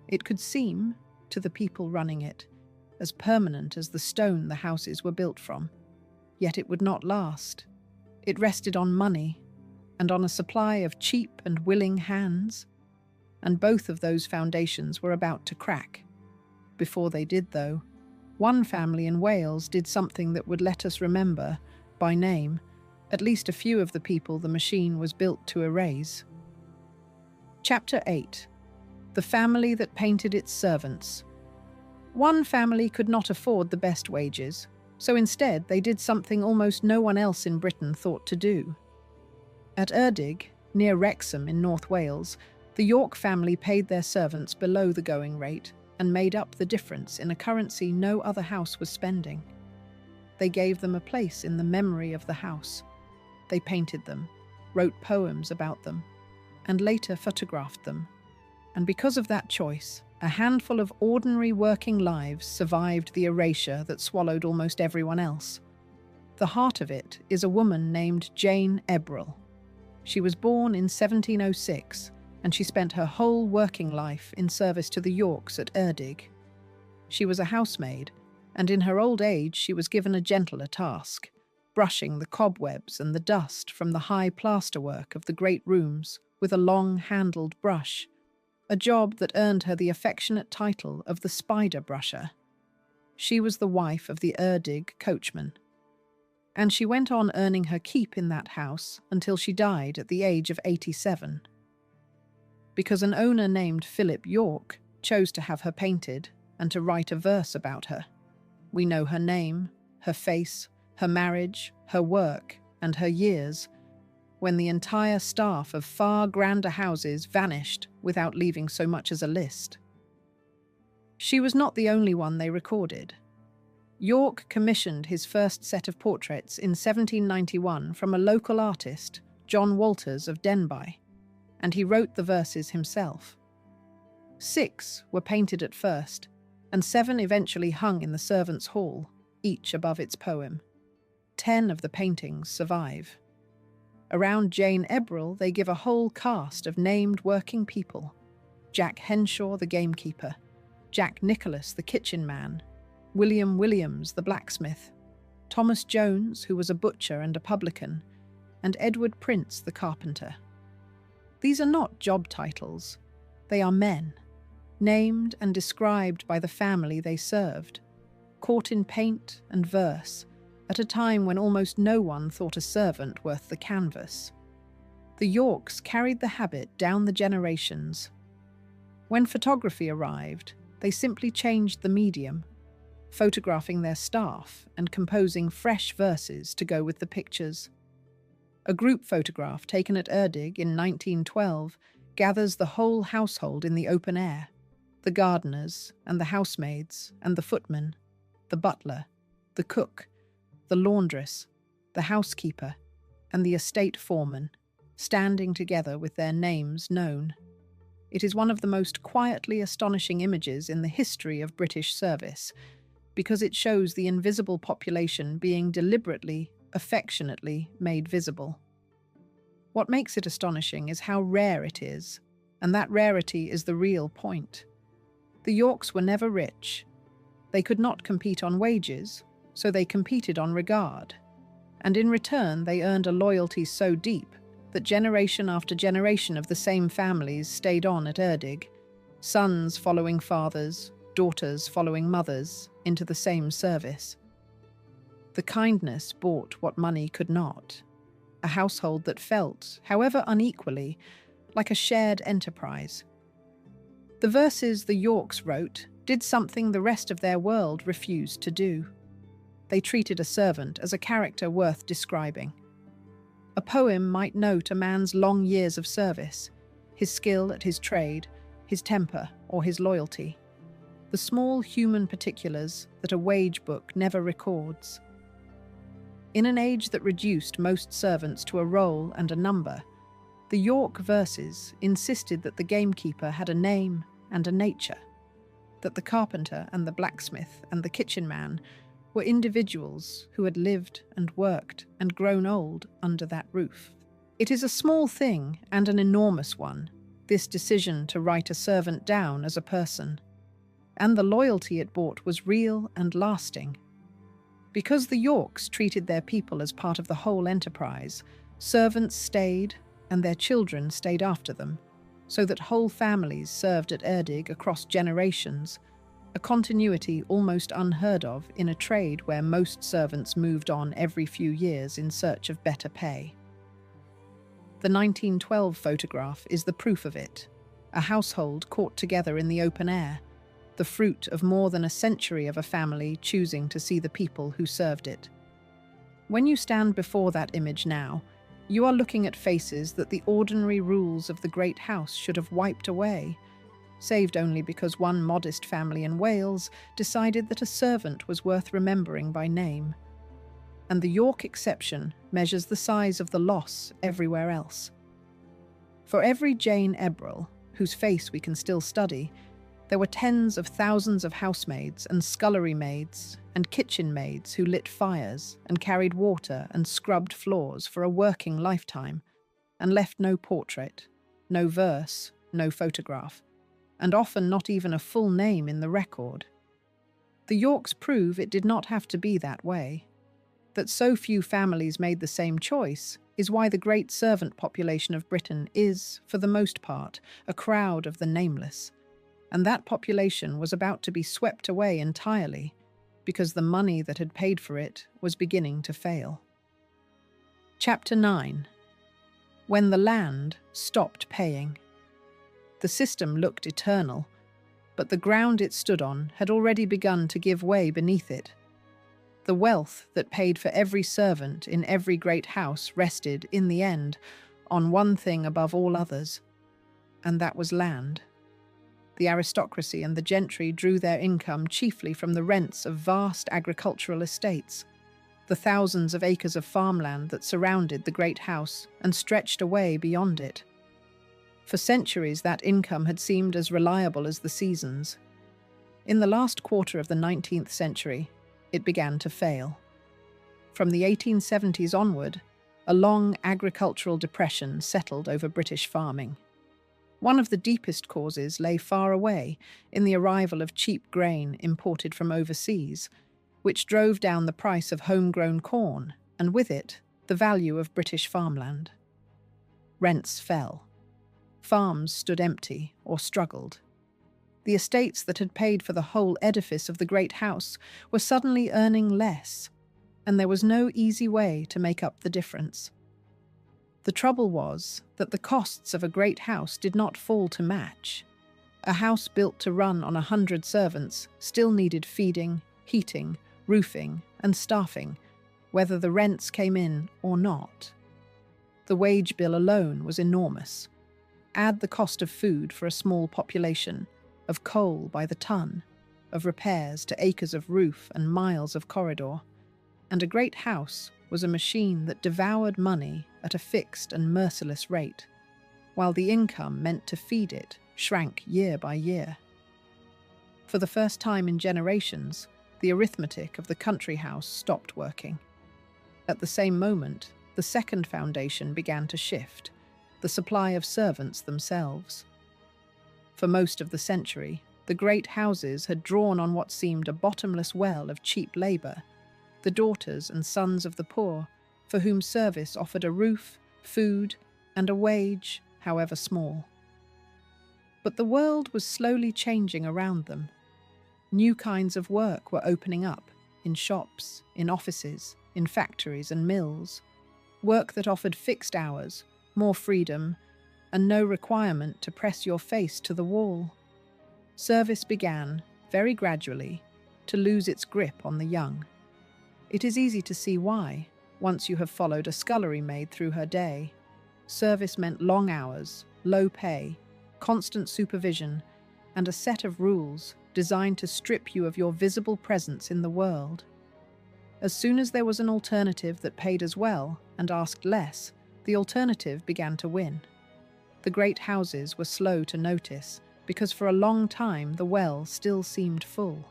It could seem, to the people running it, as permanent as the stone the houses were built from, yet it would not last. It rested on money, and on a supply of cheap and willing hands, and both of those foundations were about to crack. Before they did, though, one family in Wales did something that would let us remember, by name, at least a few of the people the machine was built to erase. Chapter 8. The family that painted its servants. One family could not afford the best wages, so instead they did something almost no one else in Britain thought to do. At Erdig, near Wrexham in North Wales, the York family paid their servants below the going rate and made up the difference in a currency no other house was spending. They gave them a place in the memory of the house. They painted them, wrote poems about them, and later photographed them. And because of that choice, a handful of ordinary working lives survived the erasure that swallowed almost everyone else. The heart of it is a woman named Jane Ebrel. She was born in 1706, and she spent her whole working life in service to the Yorks at Erdig. She was a housemaid, and in her old age she was given a gentler task, brushing the cobwebs and the dust from the high plasterwork of the great rooms with a long-handled brush, a job that earned her the affectionate title of the Spider Brusher. She was the wife of the Erdig coachman, and she went on earning her keep in that house until she died at the age of 87. Because an owner named Philip York chose to have her painted and to write a verse about her. We know her name, her face, her marriage, her work, and her years, when the entire staff of far grander houses vanished without leaving so much as a list. She was not the only one they recorded. York commissioned his first set of portraits in 1791 from a local artist, John Walters of Denbigh, and he wrote the verses himself. 6 were painted at first, and 7 eventually hung in the servants' hall, each above its poem. 10 of the paintings survive. Around Jane Ebrel, they give a whole cast of named working people: Jack Henshaw, the gamekeeper; Jack Nicholas, the kitchen man; William Williams, the blacksmith; Thomas Jones, who was a butcher and a publican; and Edward Prince, the carpenter. These are not job titles. They are men, named and described by the family they served, caught in paint and verse, at a time when almost no one thought a servant worth the canvas. The Yorks carried the habit down the generations. When photography arrived, they simply changed the medium, photographing their staff and composing fresh verses to go with the pictures. A group photograph taken at Erdig in 1912 gathers the whole household in the open air: the gardeners and the housemaids and the footman, the butler, the cook, the laundress, the housekeeper, and the estate foreman, standing together with their names known. It is one of the most quietly astonishing images in the history of British service, because it shows the invisible population being deliberately, affectionately made visible. What makes it astonishing is how rare it is, and that rarity is the real point. The Yorks were never rich. They could not compete on wages, so they competed on regard, and in return they earned a loyalty so deep that generation after generation of the same families stayed on at Erdig, sons following fathers, daughters following mothers, into the same service. The kindness bought what money could not, a household that felt, however unequally, like a shared enterprise. The verses the Yorks wrote did something the rest of their world refused to do. They treated a servant as a character worth describing. A poem might note a man's long years of service, his skill at his trade, his temper, or his loyalty. The small human particulars that a wage book never records. In an age that reduced most servants to a roll and a number, the York verses insisted that the gamekeeper had a name and a nature, that the carpenter and the blacksmith and the kitchen man were individuals who had lived and worked and grown old under that roof. It is a small thing and an enormous one, this decision to write a servant down as a person, and the loyalty it bought was real and lasting. Because the Yorks treated their people as part of the whole enterprise, servants stayed and their children stayed after them, so that whole families served at Erdig across generations, a continuity almost unheard of in a trade where most servants moved on every few years in search of better pay. The 1912 photograph is the proof of it, a household caught together in the open air, the fruit of more than a century of a family choosing to see the people who served it. When you stand before that image now, you are looking at faces that the ordinary rules of the great house should have wiped away, saved only because one modest family in Wales decided that a servant was worth remembering by name. And the York exception measures the size of the loss everywhere else. For every Jane Ebrel, whose face we can still study, there were tens of thousands of housemaids and scullery maids and kitchen maids who lit fires and carried water and scrubbed floors for a working lifetime, and left no portrait, no verse, no photograph, and often not even a full name in the record. The Yorks prove it did not have to be that way. That so few families made the same choice is why the great servant population of Britain is, for the most part, a crowd of the nameless. And that population was about to be swept away entirely, because the money that had paid for it was beginning to fail. Chapter 9. When the land stopped paying. The system looked eternal, but the ground it stood on had already begun to give way beneath it. The wealth that paid for every servant in every great house rested, in the end, on one thing above all others, and that was land. The aristocracy and the gentry drew their income chiefly from the rents of vast agricultural estates. the thousands of acres of farmland that surrounded the great house and stretched away beyond it. For centuries, that income had seemed as reliable as the seasons. In the last quarter of the 19th century, it began to fail. From the 1870s onward, a long agricultural depression settled over British farming. One of the deepest causes lay far away in the arrival of cheap grain imported from overseas, which drove down the price of homegrown corn and with it, the value of British farmland. Rents fell. Farms stood empty or struggled. The estates that had paid for the whole edifice of the great house were suddenly earning less, and there was no easy way to make up the difference. The trouble was that the costs of a great house did not fall to match. A house built to run on 100 servants still needed feeding, heating, roofing, and staffing, whether the rents came in or not. The wage bill alone was enormous. Add the cost of food for a small population, of coal by the ton, of repairs to acres of roof and miles of corridor, and a great house was a machine that devoured money at a fixed and merciless rate, while the income meant to feed it shrank year by year. For the first time in generations, the arithmetic of the country house stopped working. At the same moment, the second foundation began to shift, the supply of servants themselves. For most of the century, the great houses had drawn on what seemed a bottomless well of cheap labour, the daughters and sons of the poor, for whom service offered a roof, food, and a wage, however small. But the world was slowly changing around them. New kinds of work were opening up, in shops, in offices, in factories and mills. Work that offered fixed hours, more freedom, and no requirement to press your face to the wall. Service began, very gradually, to lose its grip on the young. It is easy to see why, once you have followed a scullery maid through her day. Service meant long hours, low pay, constant supervision, and a set of rules designed to strip you of your visible presence in the world. As soon as there was an alternative that paid as well and asked less, the alternative began to win. The great houses were slow to notice, because for a long time the well still seemed full.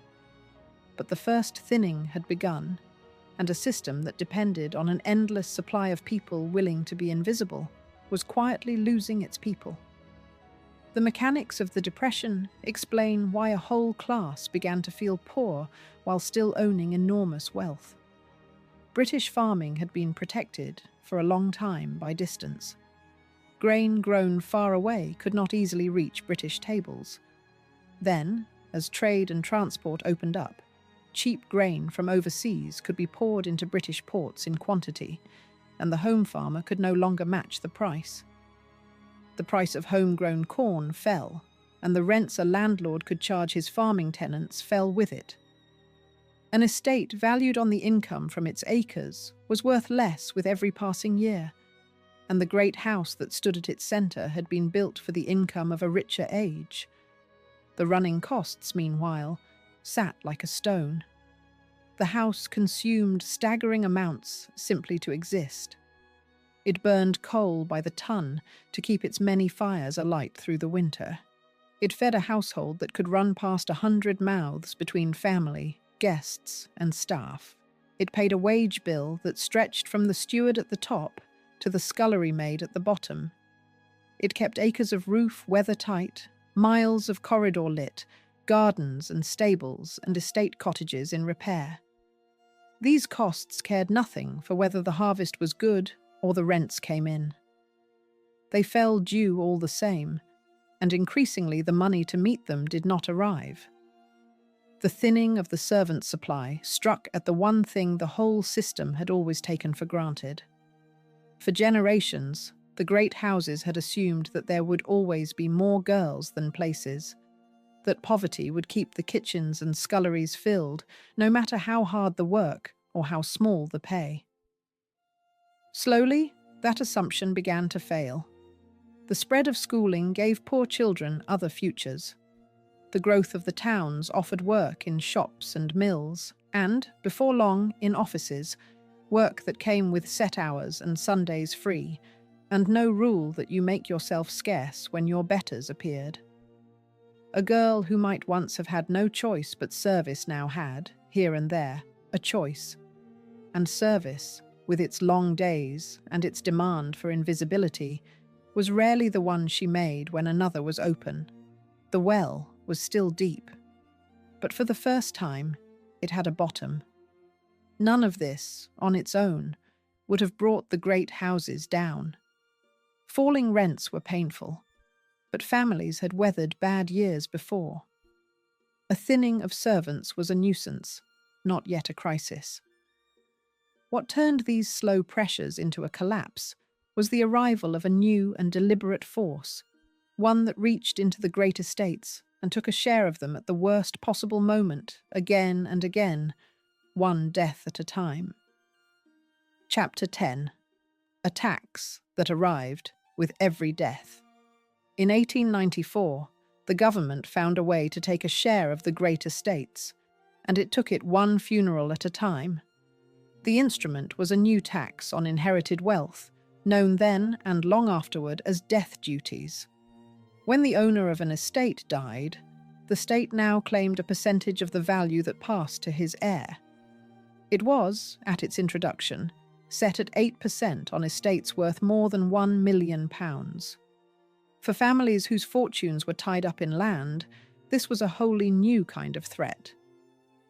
But the first thinning had begun, and a system that depended on an endless supply of people willing to be invisible was quietly losing its people. The mechanics of the Depression explain why a whole class began to feel poor while still owning enormous wealth. British farming had been protected for a long time by distance. Grain grown far away could not easily reach British tables. Then, as trade and transport opened up, cheap grain from overseas could be poured into British ports in quantity, and the home farmer could no longer match the price. The price of homegrown corn fell, and the rents a landlord could charge his farming tenants fell with it. An estate valued on the income from its acres was worth less with every passing year, and the great house that stood at its centre had been built for the income of a richer age. The running costs, meanwhile, sat like a stone. The house consumed staggering amounts simply to exist. It burned coal by the ton to keep its many fires alight through the winter. It fed a household that could run past 100 mouths between family, guests, and staff. It paid a wage bill that stretched from the steward at the top to the scullery maid at the bottom. It kept acres of roof weather-tight, miles of corridor lit, gardens and stables and estate cottages in repair. These costs cared nothing for whether the harvest was good or the rents came in. They fell due all the same, and increasingly the money to meet them did not arrive. The thinning of the servant supply struck at the one thing the whole system had always taken for granted. For generations, the great houses had assumed that there would always be more girls than places, that poverty would keep the kitchens and sculleries filled, no matter how hard the work or how small the pay. Slowly, that assumption began to fail. The spread of schooling gave poor children other futures. The growth of the towns offered work in shops and mills, and, before long, in offices, work that came with set hours and Sundays free, and no rule that you make yourself scarce when your betters appeared. A girl who might once have had no choice but service now had, here and there, a choice. And service, with its long days and its demand for invisibility, was rarely the one she made when another was open. The well was still deep, but for the first time, it had a bottom. None of this, on its own, would have brought the great houses down. Falling rents were painful, but families had weathered bad years before. A thinning of servants was a nuisance, not yet a crisis. What turned these slow pressures into a collapse was the arrival of a new and deliberate force, one that reached into the great estates and took a share of them at the worst possible moment, again and again, one death at a time. Chapter 10. A tax that arrived with every death. In 1894, the government found a way to take a share of the great estates, and it took it one funeral at a time. The instrument was a new tax on inherited wealth, known then and long afterward as death duties. When the owner of an estate died, the state now claimed a percentage of the value that passed to his heir. It was, at its introduction, set at 8% on estates worth more than £1 million. For families whose fortunes were tied up in land, this was a wholly new kind of threat.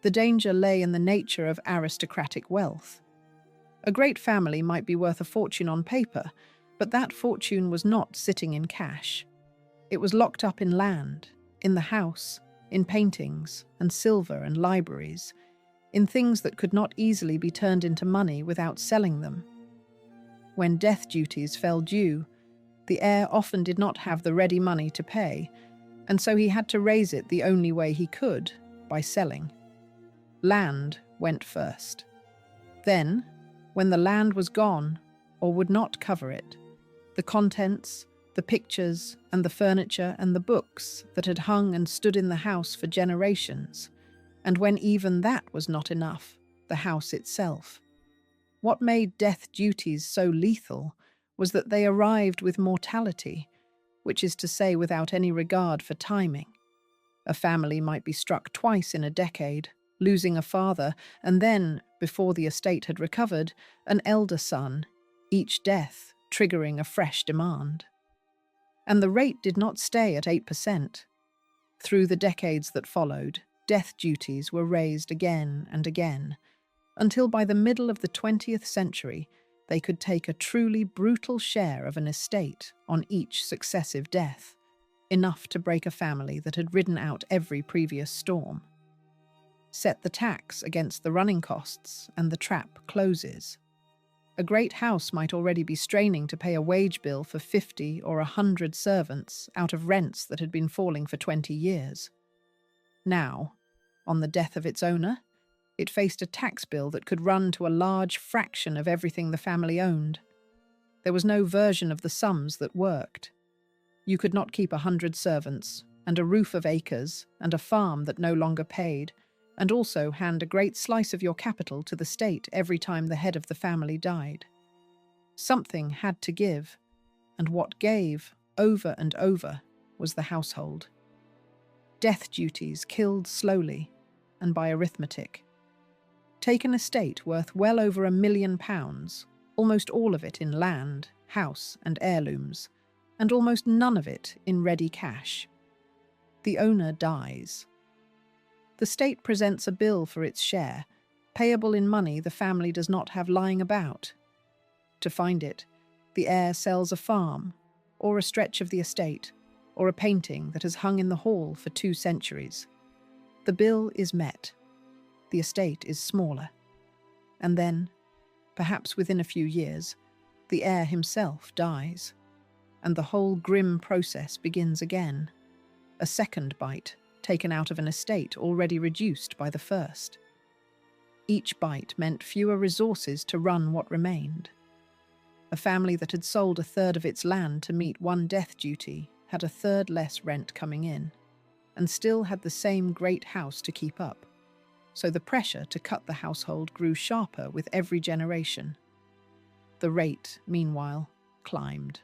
The danger lay in the nature of aristocratic wealth. A great family might be worth a fortune on paper, but that fortune was not sitting in cash. It was locked up in land, in the house, in paintings and silver and libraries, in things that could not easily be turned into money without selling them. When death duties fell due, the heir often did not have the ready money to pay, and so he had to raise it the only way he could, by selling. Land went first. Then, when the land was gone, or would not cover it, the contents, the pictures and the furniture and the books that had hung and stood in the house for generations, and when even that was not enough, the house itself. What made death duties so lethal was that they arrived with mortality, which is to say without any regard for timing. A family might be struck twice in a decade, losing a father, and then, before the estate had recovered, an elder son, each death triggering a fresh demand. And the rate did not stay at 8%. Through the decades that followed, death duties were raised again and again, until by the middle of the 20th century, they could take a truly brutal share of an estate on each successive death, enough to break a family that had ridden out every previous storm. Set the tax against the running costs, and the trap closes. A great house might already be straining to pay a wage bill for 50 or 100 servants out of rents that had been falling for 20 years. Now, on the death of its owner, it faced a tax bill that could run to a large fraction of everything the family owned. There was no version of the sums that worked. You could not keep 100 servants, and a roof of acres, and a farm that no longer paid, and also hand a great slice of your capital to the state every time the head of the family died. Something had to give, and what gave, over and over, was the household. Death duties killed slowly, and by arithmetic. Take an estate worth well over £1 million, almost all of it in land, house, and heirlooms, and almost none of it in ready cash. The owner dies. The state presents a bill for its share, payable in money the family does not have lying about. To find it, the heir sells a farm, or a stretch of the estate, or a painting that has hung in the hall for 2 centuries. The bill is met. The estate is smaller. And then, perhaps within a few years, the heir himself dies, and the whole grim process begins again. A second bite, taken out of an estate already reduced by the first. Each bite meant fewer resources to run what remained. A family that had sold 1/3 of its land to meet one death duty had 1/3 less rent coming in, and still had the same great house to keep up. so the pressure to cut the household grew sharper with every generation. The rate, meanwhile, climbed.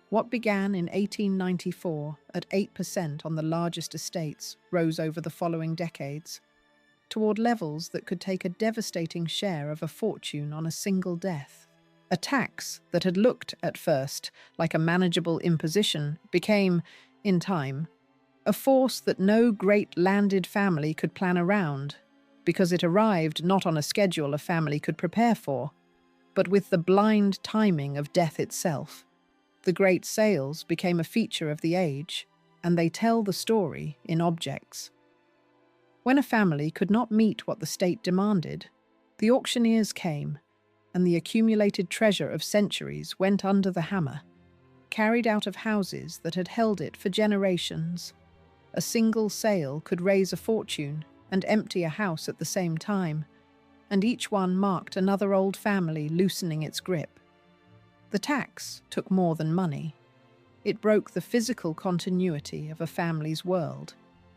What began in 1894 at 8% on the largest estates rose over the following decades, toward levels that could take a devastating share of a fortune on a single death. A tax that had looked, at first, like a manageable imposition became, in time, a force that no great landed family could plan around, because it arrived not on a schedule a family could prepare for, but with the blind timing of death itself. The great sales became a feature of the age, and they tell the story in objects. When a family could not meet what the state demanded, the auctioneers came, and the accumulated treasure of centuries went under the hammer, carried out of houses that had held it for generations. A single sale could raise a fortune and empty a house at the same time, and each one marked another old family loosening its grip. The tax took more than money. It broke the physical continuity of a family's world,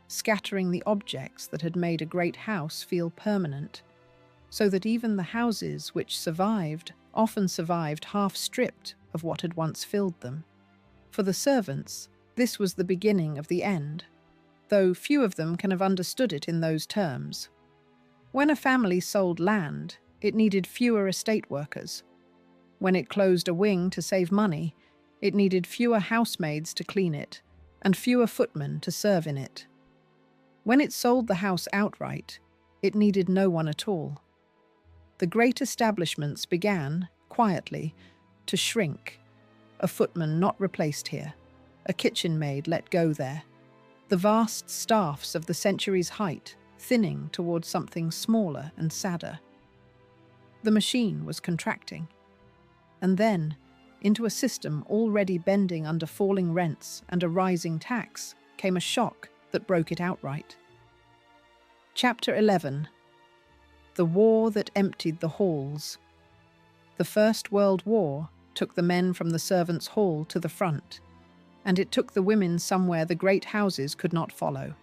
scattering the objects that had made a great house feel permanent, so that even the houses which survived often survived half-stripped of what had once filled them. For the servants, this was the beginning of the end, though few of them can have understood it in those terms. When a family sold land, it needed fewer estate workers. When it closed a wing to save money, it needed fewer housemaids to clean it, and fewer footmen to serve in it. When it sold the house outright, it needed no one at all. The great establishments began, quietly, to shrink. A footman not replaced here, a kitchen maid let go there. The vast staffs of the century's height thinning towards something smaller and sadder. The machine was contracting. And then, into a system already bending under falling rents and a rising tax, came a shock that broke it outright. Chapter 11. The War that Emptied the Halls. The First World War took the men from the servants' hall to the front, and it took the women somewhere the great houses could not follow.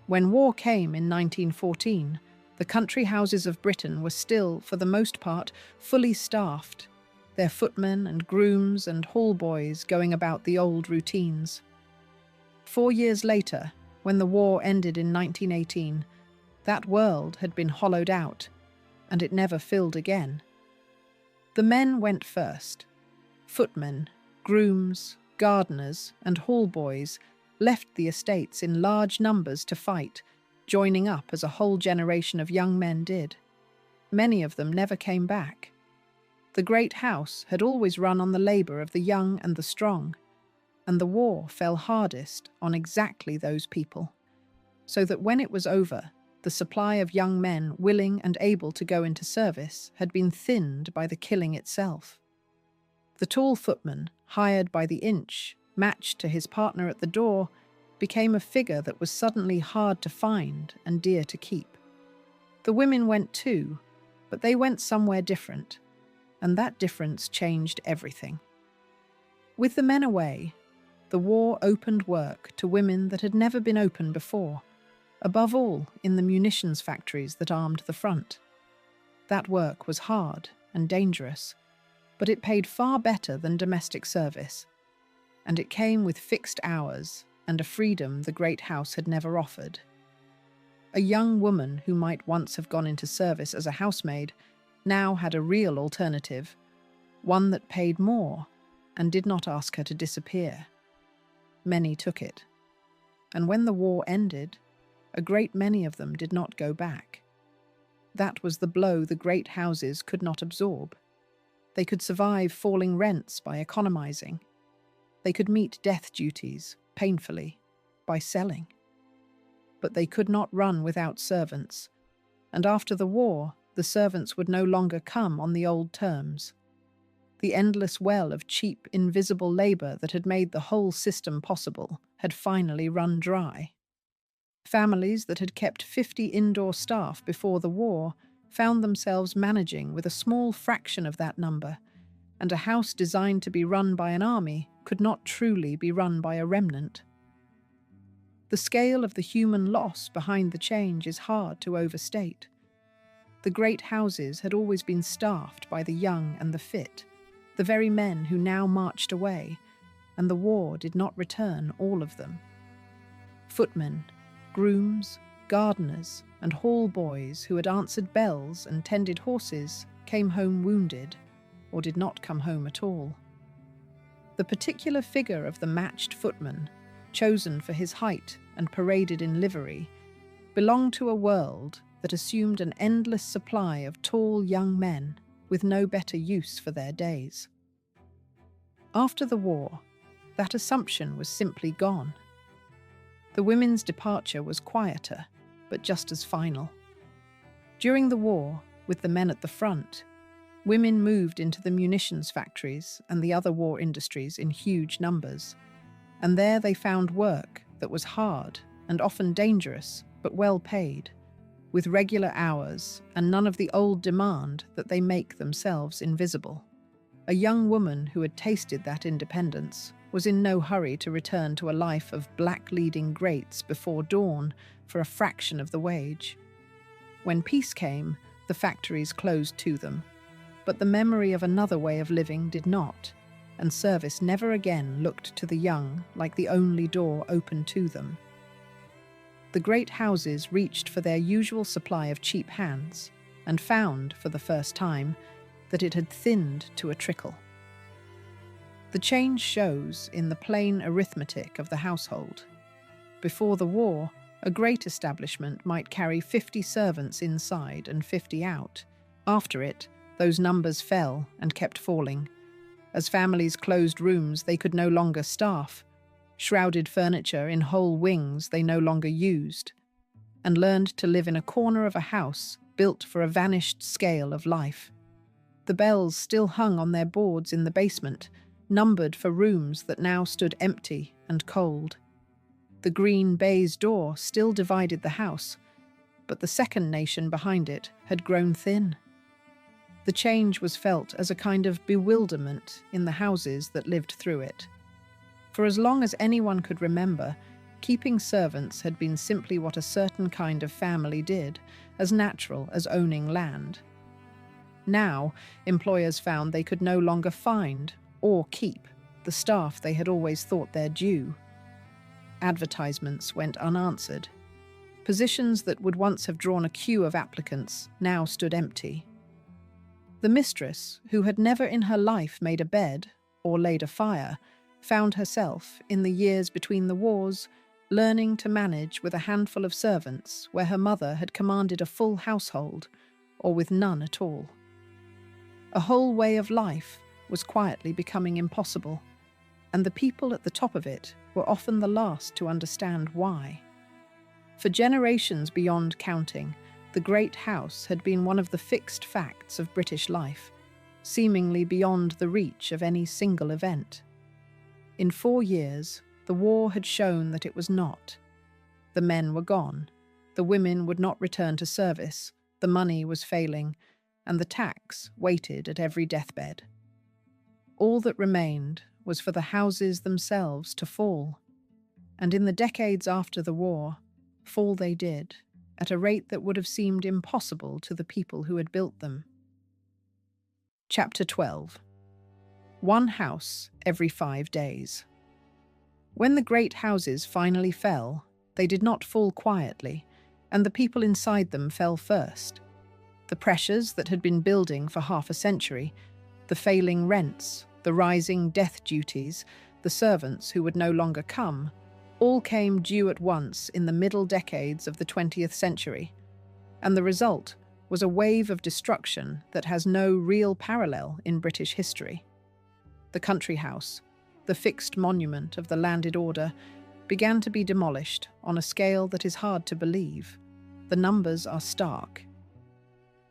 When war came in 1914, the country houses of Britain were still, for the most part, fully staffed, their footmen and grooms and hall boys going about the old routines. 4 years later, when the war ended in 1918, that world had been hollowed out, and it never filled again. The men went first. Footmen, grooms, gardeners, and hall boys left the estates in large numbers to fight, joining up as a whole generation of young men did. Many of them never came back. The great house had always run on the labour of the young and the strong, and the war fell hardest on exactly those people, so that when it was over, the supply of young men willing and able to go into service had been thinned by the killing itself. The tall footman, hired by the inch, matched to his partner at the door, became a figure that was suddenly hard to find and dear to keep. The women went too, but they went somewhere different, and that difference changed everything. With the men away, the war opened work to women that had never been open before, above all in the munitions factories that armed the front. That work was hard and dangerous, but it paid far better than domestic service, and it came with fixed hours and a freedom the great house had never offered. A young woman who might once have gone into service as a housemaid now had a real alternative, one that paid more and did not ask her to disappear. Many took it, and when the war ended, a great many of them did not go back. That was the blow the great houses could not absorb. They could survive falling rents by economizing. They could meet death duties, painfully, by selling. But they could not run without servants, and after the war, the servants would no longer come on the old terms. The endless well of cheap, invisible labour that had made the whole system possible had finally run dry. Families that had kept 50 indoor staff before the war found themselves managing with a small fraction of that number, and a house designed to be run by an army could not truly be run by a remnant. The scale of the human loss behind the change is hard to overstate. The great houses had always been staffed by the young and the fit, the very men who now marched away, and the war did not return all of them. Footmen, grooms, gardeners, and hall boys who had answered bells and tended horses came home wounded, or did not come home at all. The particular figure of the matched footman, chosen for his height and paraded in livery, belonged to a world that assumed an endless supply of tall young men with no better use for their days. After the war, that assumption was simply gone. The women's departure was quieter, but just as final. During the war, with the men at the front, women moved into the munitions factories and the other war industries in huge numbers, and there they found work that was hard and often dangerous, but well paid, with regular hours and none of the old demand that they make themselves invisible. A young woman who had tasted that independence was in no hurry to return to a life of black-leading grates before dawn for a fraction of the wage. When peace came, the factories closed to them, but the memory of another way of living did not, and service never again looked to the young like the only door open to them. The great houses reached for their usual supply of cheap hands, and found, for the first time, that it had thinned to a trickle. The change shows in the plain arithmetic of the household. Before the war, a great establishment might carry 50 servants inside and 50 out. After it, those numbers fell and kept falling. As families closed rooms they could no longer staff, shrouded furniture in whole wings they no longer used, and learned to live in a corner of a house built for a vanished scale of life. The bells still hung on their boards in the basement, numbered for rooms that now stood empty and cold. The green baize door still divided the house, but the second nation behind it had grown thin. The change was felt as a kind of bewilderment in the houses that lived through it. For as long as anyone could remember, keeping servants had been simply what a certain kind of family did, as natural as owning land. Now, employers found they could no longer find or keep the staff they had always thought their due. Advertisements went unanswered. Positions that would once have drawn a queue of applicants now stood empty. The mistress, who had never in her life made a bed or laid a fire, found herself, in the years between the wars, learning to manage with a handful of servants where her mother had commanded a full household, or with none at all. A whole way of life was quietly becoming impossible, and the people at the top of it were often the last to understand why. For generations beyond counting, the great house had been one of the fixed facts of British life, seemingly beyond the reach of any single event. In 4 years, the war had shown that it was not. The men were gone, the women would not return to service, the money was failing, and the tax waited at every deathbed. All that remained was for the houses themselves to fall, and in the decades after the war, fall they did, at a rate that would have seemed impossible to the people who had built them. Chapter 12. One house every 5 days. When the great houses finally fell, they did not fall quietly, and the people inside them fell first. The pressures that had been building for half a century, the failing rents, the rising death duties, the servants who would no longer come, all came due at once in the middle decades of the 20th century, and the result was a wave of destruction that has no real parallel in British history. The country house, the fixed monument of the landed order, began to be demolished on a scale that is hard to believe. The numbers are stark.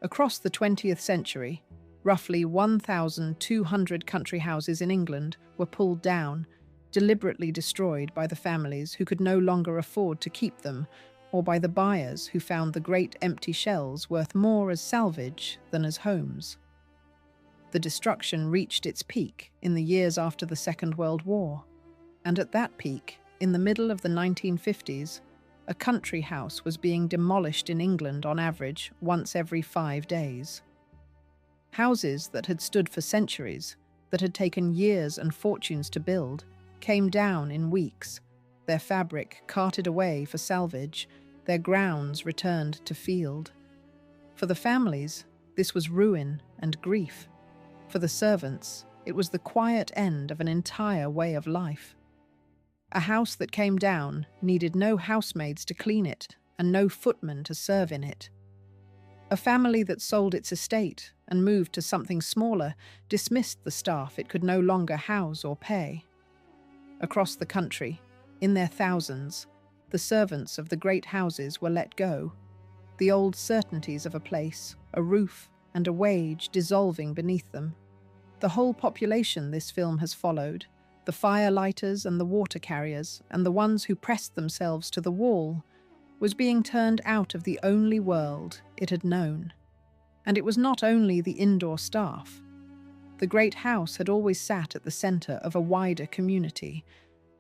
Across the 20th century, roughly 1,200 country houses in England were pulled down, deliberately destroyed by the families who could no longer afford to keep them, or by the buyers who found the great empty shells worth more as salvage than as homes. The destruction reached its peak in the years after the Second World War, and at that peak, in the middle of the 1950s, a country house was being demolished in England on average once every 5 days. Houses that had stood for centuries, that had taken years and fortunes to build, came down in weeks, their fabric carted away for salvage, their grounds returned to field. For the families, this was ruin and grief. For the servants, it was the quiet end of an entire way of life. A house that came down needed no housemaids to clean it and no footmen to serve in it. A family that sold its estate and moved to something smaller dismissed the staff it could no longer house or pay. Across the country, in their thousands, the servants of the great houses were let go, the old certainties of a place, a roof, and a wage dissolving beneath them. The whole population this film has followed, the firelighters and the water carriers, and the ones who pressed themselves to the wall, was being turned out of the only world it had known. And it was not only the indoor staff. The great house had always sat at the centre of a wider community,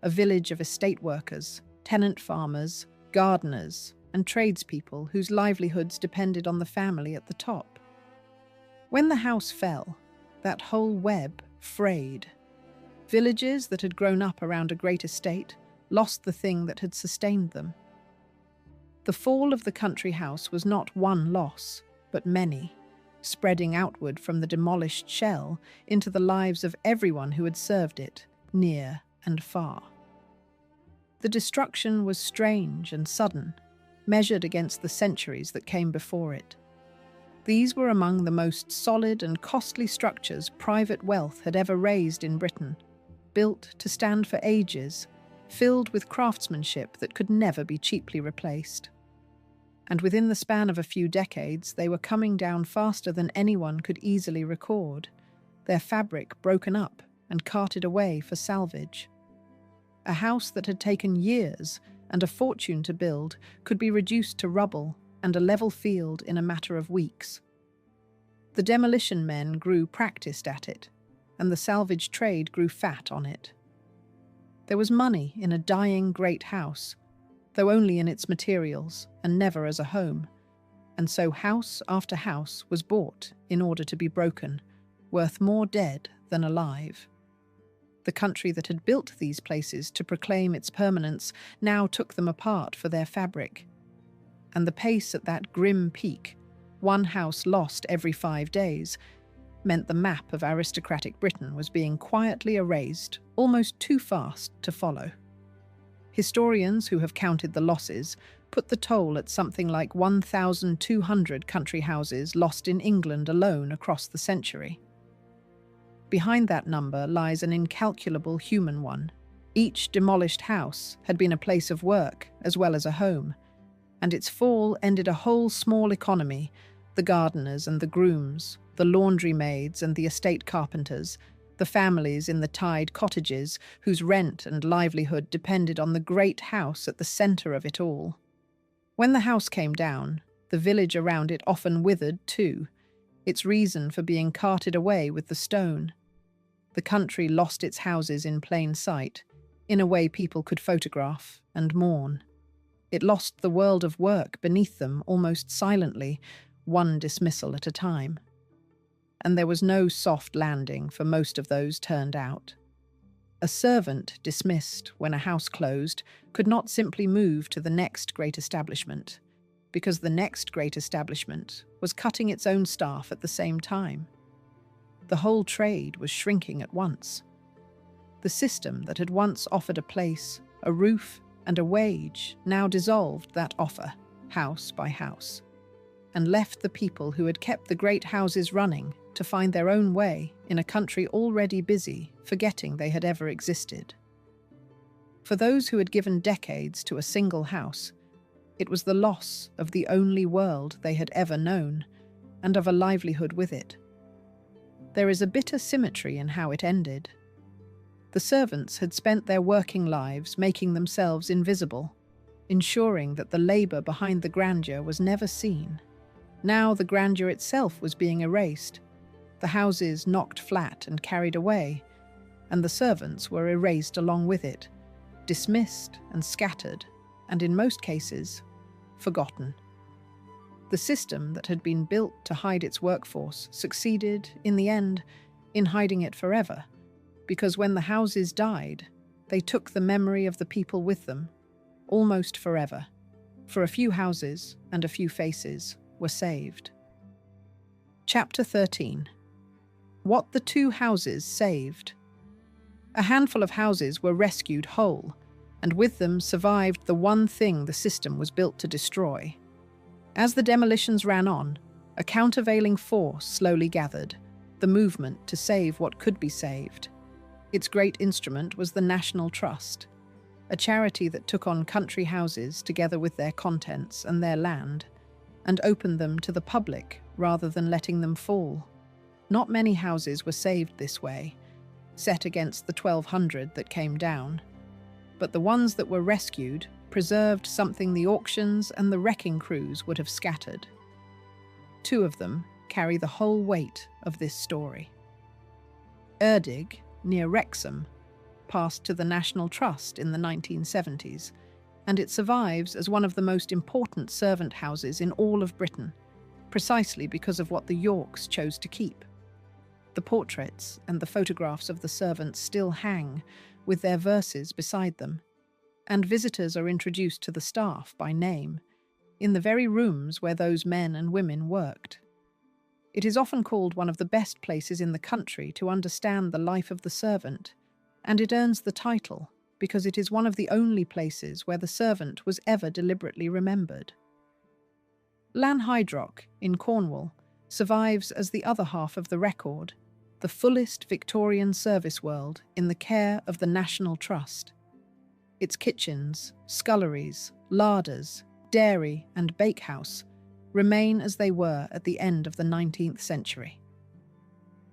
a village of estate workers, tenant farmers, gardeners, and tradespeople whose livelihoods depended on the family at the top. When the house fell, that whole web frayed. Villages that had grown up around a great estate lost the thing that had sustained them. The fall of the country house was not one loss, but many, spreading outward from the demolished shell into the lives of everyone who had served it, near and far. The destruction was strange and sudden, measured against the centuries that came before it. These were among the most solid and costly structures private wealth had ever raised in Britain, built to stand for ages, filled with craftsmanship that could never be cheaply replaced. And within the span of a few decades, they were coming down faster than anyone could easily record, their fabric broken up and carted away for salvage. A house that had taken years and a fortune to build could be reduced to rubble and a level field in a matter of weeks. The demolition men grew practiced at it, and the salvage trade grew fat on it. There was money in a dying great house, though only in its materials and never as a home, and so house after house was bought in order to be broken, worth more dead than alive. The country that had built these places to proclaim its permanence now took them apart for their fabric. And the pace at that grim peak, one house lost every 5 days, meant the map of aristocratic Britain was being quietly erased, almost too fast to follow. Historians who have counted the losses put the toll at something like 1,200 country houses lost in England alone across the century. Behind that number lies an incalculable human one. Each demolished house had been a place of work as well as a home, and its fall ended a whole small economy, the gardeners and the grooms, the laundry maids and the estate carpenters, the families in the tied cottages whose rent and livelihood depended on the great house at the centre of it all. When the house came down, the village around it often withered too, its reason for being carted away with the stone. The country lost its houses in plain sight, in a way people could photograph and mourn. It lost the world of work beneath them almost silently, one dismissal at a time. And there was no soft landing for most of those turned out. A servant dismissed when a house closed could not simply move to the next great establishment, because the next great establishment was cutting its own staff at the same time. The whole trade was shrinking at once. The system that had once offered a place, a roof, and a wage now dissolved that offer, house by house, and left the people who had kept the great houses running to find their own way in a country already busy, forgetting they had ever existed. For those who had given decades to a single house, it was the loss of the only world they had ever known, and of a livelihood with it. There is a bitter symmetry in how it ended. The servants had spent their working lives making themselves invisible, ensuring that the labour behind the grandeur was never seen. Now the grandeur itself was being erased, the houses knocked flat and carried away, and the servants were erased along with it. dismissed and scattered, and in most cases, forgotten. The system that had been built to hide its workforce succeeded, in the end, in hiding it forever, because when the houses died, they took the memory of the people with them, almost forever. For a few houses and a few faces were saved. Chapter 13. What the two houses saved. A handful of houses were rescued whole, and with them survived the one thing the system was built to destroy. As the demolitions ran on, a countervailing force slowly gathered, the movement to save what could be saved. Its great instrument was the National Trust, a charity that took on country houses together with their contents and their land, and opened them to the public rather than letting them fall. Not many houses were saved this way, set against the 1,200 that came down, but the ones that were rescued preserved something the auctions and the wrecking crews would have scattered. Two of them carry the whole weight of this story. Erdig, near Wrexham, passed to the National Trust in the 1970s, and it survives as one of the most important servant houses in all of Britain, precisely because of what the Yorks chose to keep. The portraits and the photographs of the servants still hang, with their verses beside them, and visitors are introduced to the staff by name, in the very rooms where those men and women worked. It is often called one of the best places in the country to understand the life of the servant, and it earns the title because it is one of the only places where the servant was ever deliberately remembered. Lanhydrock, in Cornwall, survives as the other half of the record, the fullest Victorian service world in the care of the National Trust. Its kitchens, sculleries, larders, dairy and bakehouse remain as they were at the end of the 19th century.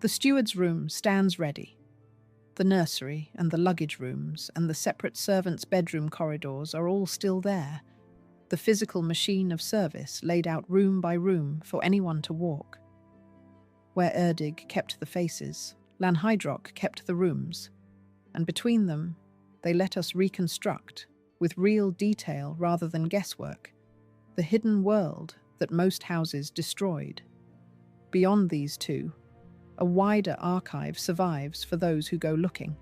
The steward's room stands ready. The nursery and the luggage rooms and the separate servants' bedroom corridors are all still there, the physical machine of service laid out room by room for anyone to walk. Where Erdig kept the faces, Lanhydrock kept the rooms, and between them they let us reconstruct, with real detail rather than guesswork, the hidden world that most houses destroyed. Beyond these two, a wider archive survives for those who go looking.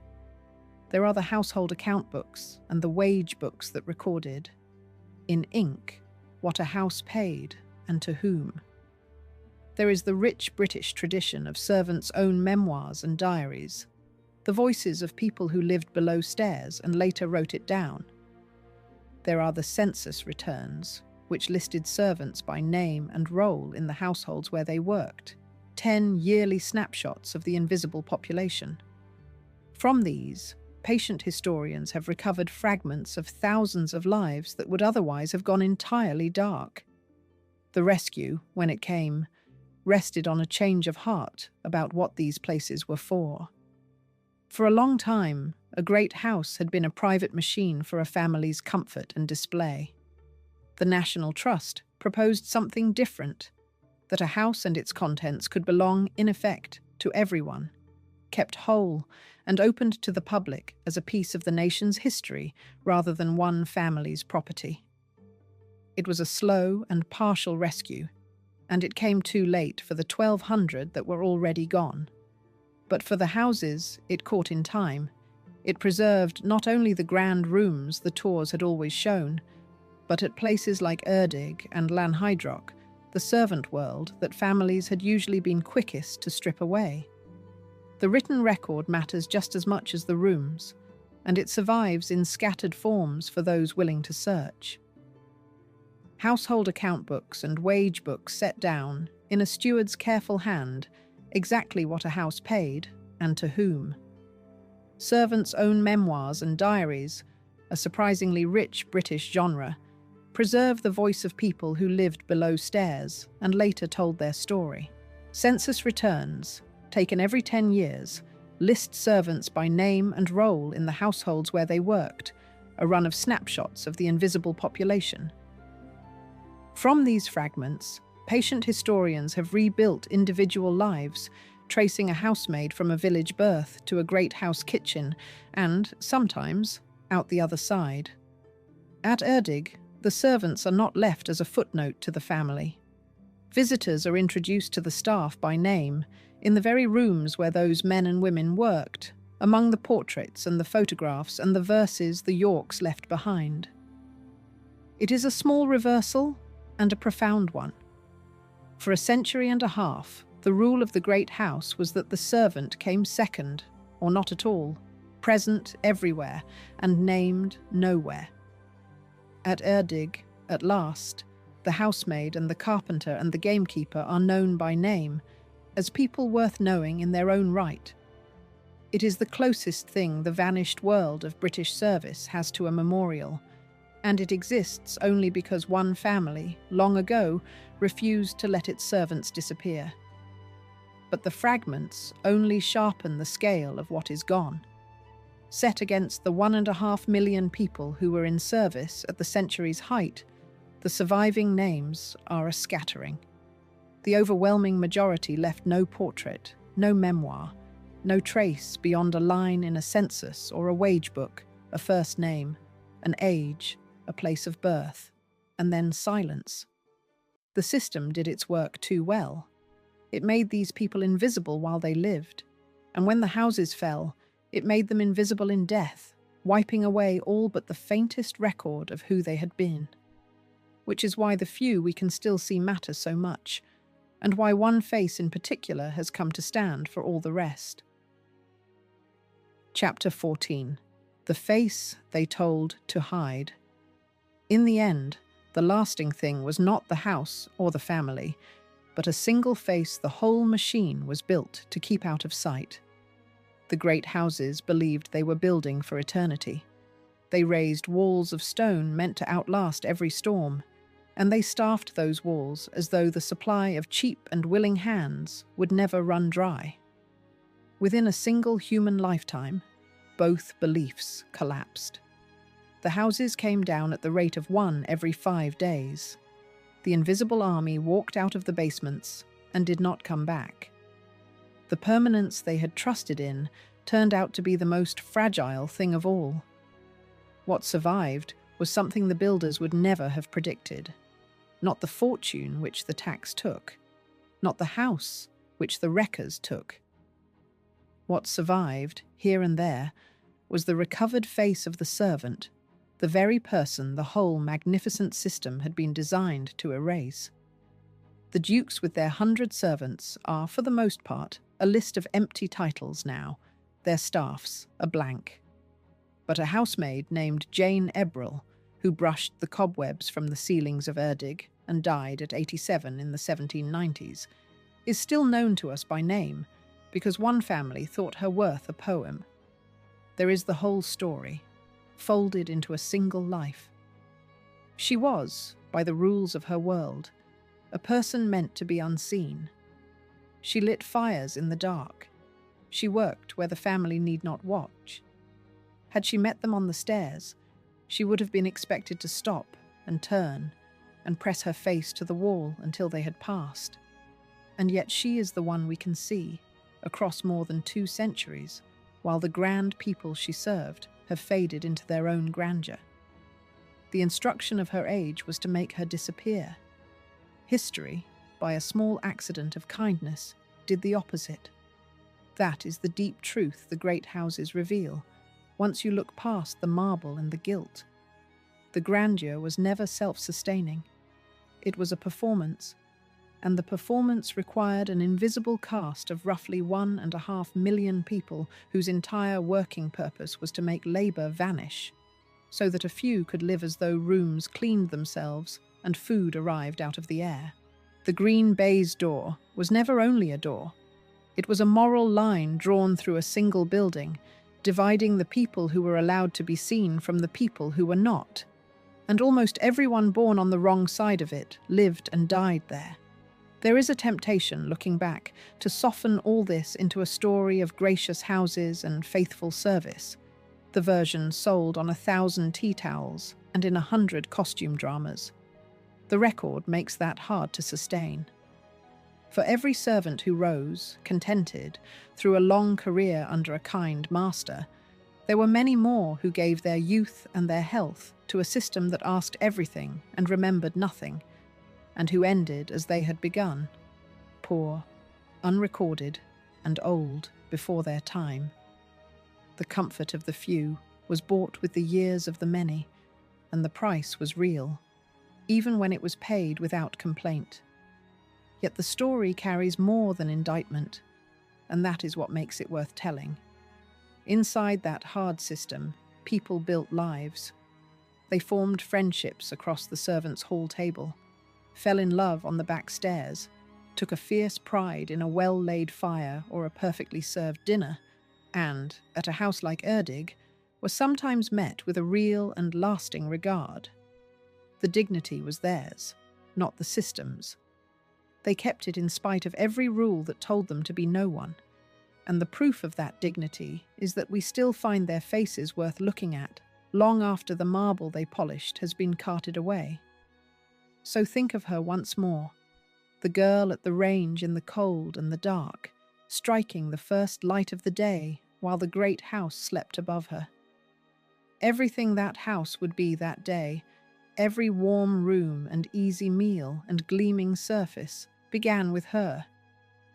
There are the household account books and the wage books that recorded, in ink, what a house paid and to whom. There is the rich British tradition of servants' own memoirs and diaries, the voices of people who lived below stairs and later wrote it down. There are the census returns, which listed servants by name and role in the households where they worked, 10 yearly snapshots of the invisible population. From these, patient historians have recovered fragments of thousands of lives that would otherwise have gone entirely dark. The rescue, when it came, rested on a change of heart about what these places were for. For a long time, a great house had been a private machine for a family's comfort and display. The National Trust proposed something different, that a house and its contents could belong, in effect, to everyone, kept whole and opened to the public as a piece of the nation's history rather than one family's property. It was a slow and partial rescue, and it came too late for the 1,200 that were already gone. But for the houses it caught in time. It preserved not only the grand rooms the tours had always shown, but at places like Erdig and Lanhydrock, the servant world that families had usually been quickest to strip away. The written record matters just as much as the rooms, and it survives in scattered forms for those willing to search. Household account books and wage books set down, in a steward's careful hand, exactly what a house paid and to whom. Servants' own memoirs and diaries, a surprisingly rich British genre, preserve the voice of people who lived below stairs and later told their story. Census returns, taken every 10 years, list servants by name and role in the households where they worked, a run of snapshots of the invisible population. From these fragments, patient historians have rebuilt individual lives, tracing a housemaid from a village birth to a great house kitchen, and, sometimes, out the other side. At Erdig, the servants are not left as a footnote to the family. Visitors are introduced to the staff by name in the very rooms where those men and women worked, among the portraits and the photographs and the verses the Yorks left behind. It is a small reversal and a profound one. For a century and a half, the rule of the great house was that the servant came second, or not at all, present everywhere and named nowhere. At Erdig, at last, the housemaid and the carpenter and the gamekeeper are known by name, as people worth knowing in their own right. It is the closest thing the vanished world of British service has to a memorial, and it exists only because one family, long ago, refused to let its servants disappear. But the fragments only sharpen the scale of what is gone. Set against the 1.5 million people who were in service at the century's height, the surviving names are a scattering. The overwhelming majority left no portrait, no memoir, no trace beyond a line in a census or a wage book, a first name, an age, a place of birth, and then silence. The system did its work too well. It made these people invisible while they lived, and when the houses fell, it made them invisible in death, wiping away all but the faintest record of who they had been. Which is why the few we can still see matter so much, and why one face in particular has come to stand for all the rest. Chapter 14. The face they told to hide. In the end, the lasting thing was not the house or the family, but a single face the whole machine was built to keep out of sight. The great houses believed they were building for eternity. They raised walls of stone meant to outlast every storm, and they staffed those walls as though the supply of cheap and willing hands would never run dry. Within a single human lifetime, both beliefs collapsed. The houses came down at the rate of 1 every 5 days. The invisible army walked out of the basements and did not come back. The permanence they had trusted in turned out to be the most fragile thing of all. What survived was something the builders would never have predicted. Not the fortune which the tax took, not the house which the wreckers took. What survived, here and there, was the recovered face of the servant, the very person the whole magnificent system had been designed to erase. The dukes with their 100 servants are, for the most part, a list of empty titles now, their staffs a blank. But a housemaid named Jane Ebril, who brushed the cobwebs from the ceilings of Erdig and died at 87 in the 1790s, is still known to us by name because one family thought her worth a poem. There is the whole story, folded into a single life. She was, by the rules of her world, a person meant to be unseen. She lit fires in the dark. She worked where the family need not watch. Had she met them on the stairs, she would have been expected to stop and turn and press her face to the wall until they had passed. And yet she is the one we can see, across more than 2 centuries, while the grand people she served have faded into their own grandeur. The instruction of her age was to make her disappear. History, by a small accident of kindness, did the opposite. That is the deep truth the great houses reveal, once you look past the marble and the gilt. The grandeur was never self-sustaining. It was a performance, and the performance required an invisible cast of roughly 1.5 million people whose entire working purpose was to make labour vanish, so that a few could live as though rooms cleaned themselves and food arrived out of the air. The green baize door was never only a door. It was a moral line drawn through a single building, dividing the people who were allowed to be seen from the people who were not. And almost everyone born on the wrong side of it lived and died there. There is a temptation, looking back, to soften all this into a story of gracious houses and faithful service, the version sold on 1,000 tea towels and in 100 costume dramas. The record makes that hard to sustain. For every servant who rose, contented, through a long career under a kind master, There were many more who gave their youth and their health to a system that asked everything and remembered nothing, and who ended as they had begun, poor, unrecorded, and old before their time. The comfort of the few was bought with the years of the many, and the price was real, even when it was paid without complaint. Yet the story carries more than indictment, and that is what makes it worth telling. Inside that hard system, people built lives. They formed friendships across the servants' hall table, fell in love on the back stairs, took a fierce pride in a well-laid fire or a perfectly served dinner, and, at a house like Erdig, were sometimes met with a real and lasting regard. The dignity was theirs, not the system's. They kept it in spite of every rule that told them to be no one, and the proof of that dignity is that we still find their faces worth looking at, long after the marble they polished has been carted away. So think of her once more, the girl at the range in the cold and the dark, striking the first light of the day while the great house slept above her. Everything that house would be that day, every warm room and easy meal and gleaming surface, began with her,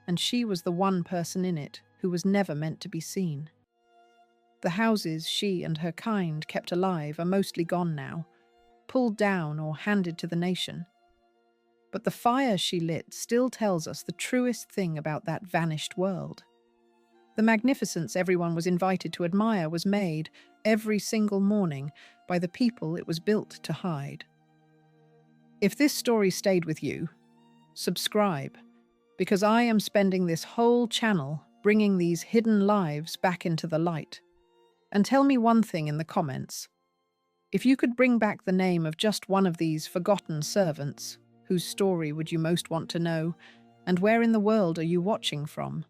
and she was the one person in it who was never meant to be seen. The houses she and her kind kept alive are mostly gone now, pulled down or handed to the nation. But the fire she lit still tells us the truest thing about that vanished world. The magnificence everyone was invited to admire was made, every single morning, by the people it was built to hide. If this story stayed with you, subscribe, because I am spending this whole channel bringing these hidden lives back into the light. And tell me one thing in the comments. If you could bring back the name of just one of these forgotten servants, whose story would you most want to know, and where in the world are you watching from?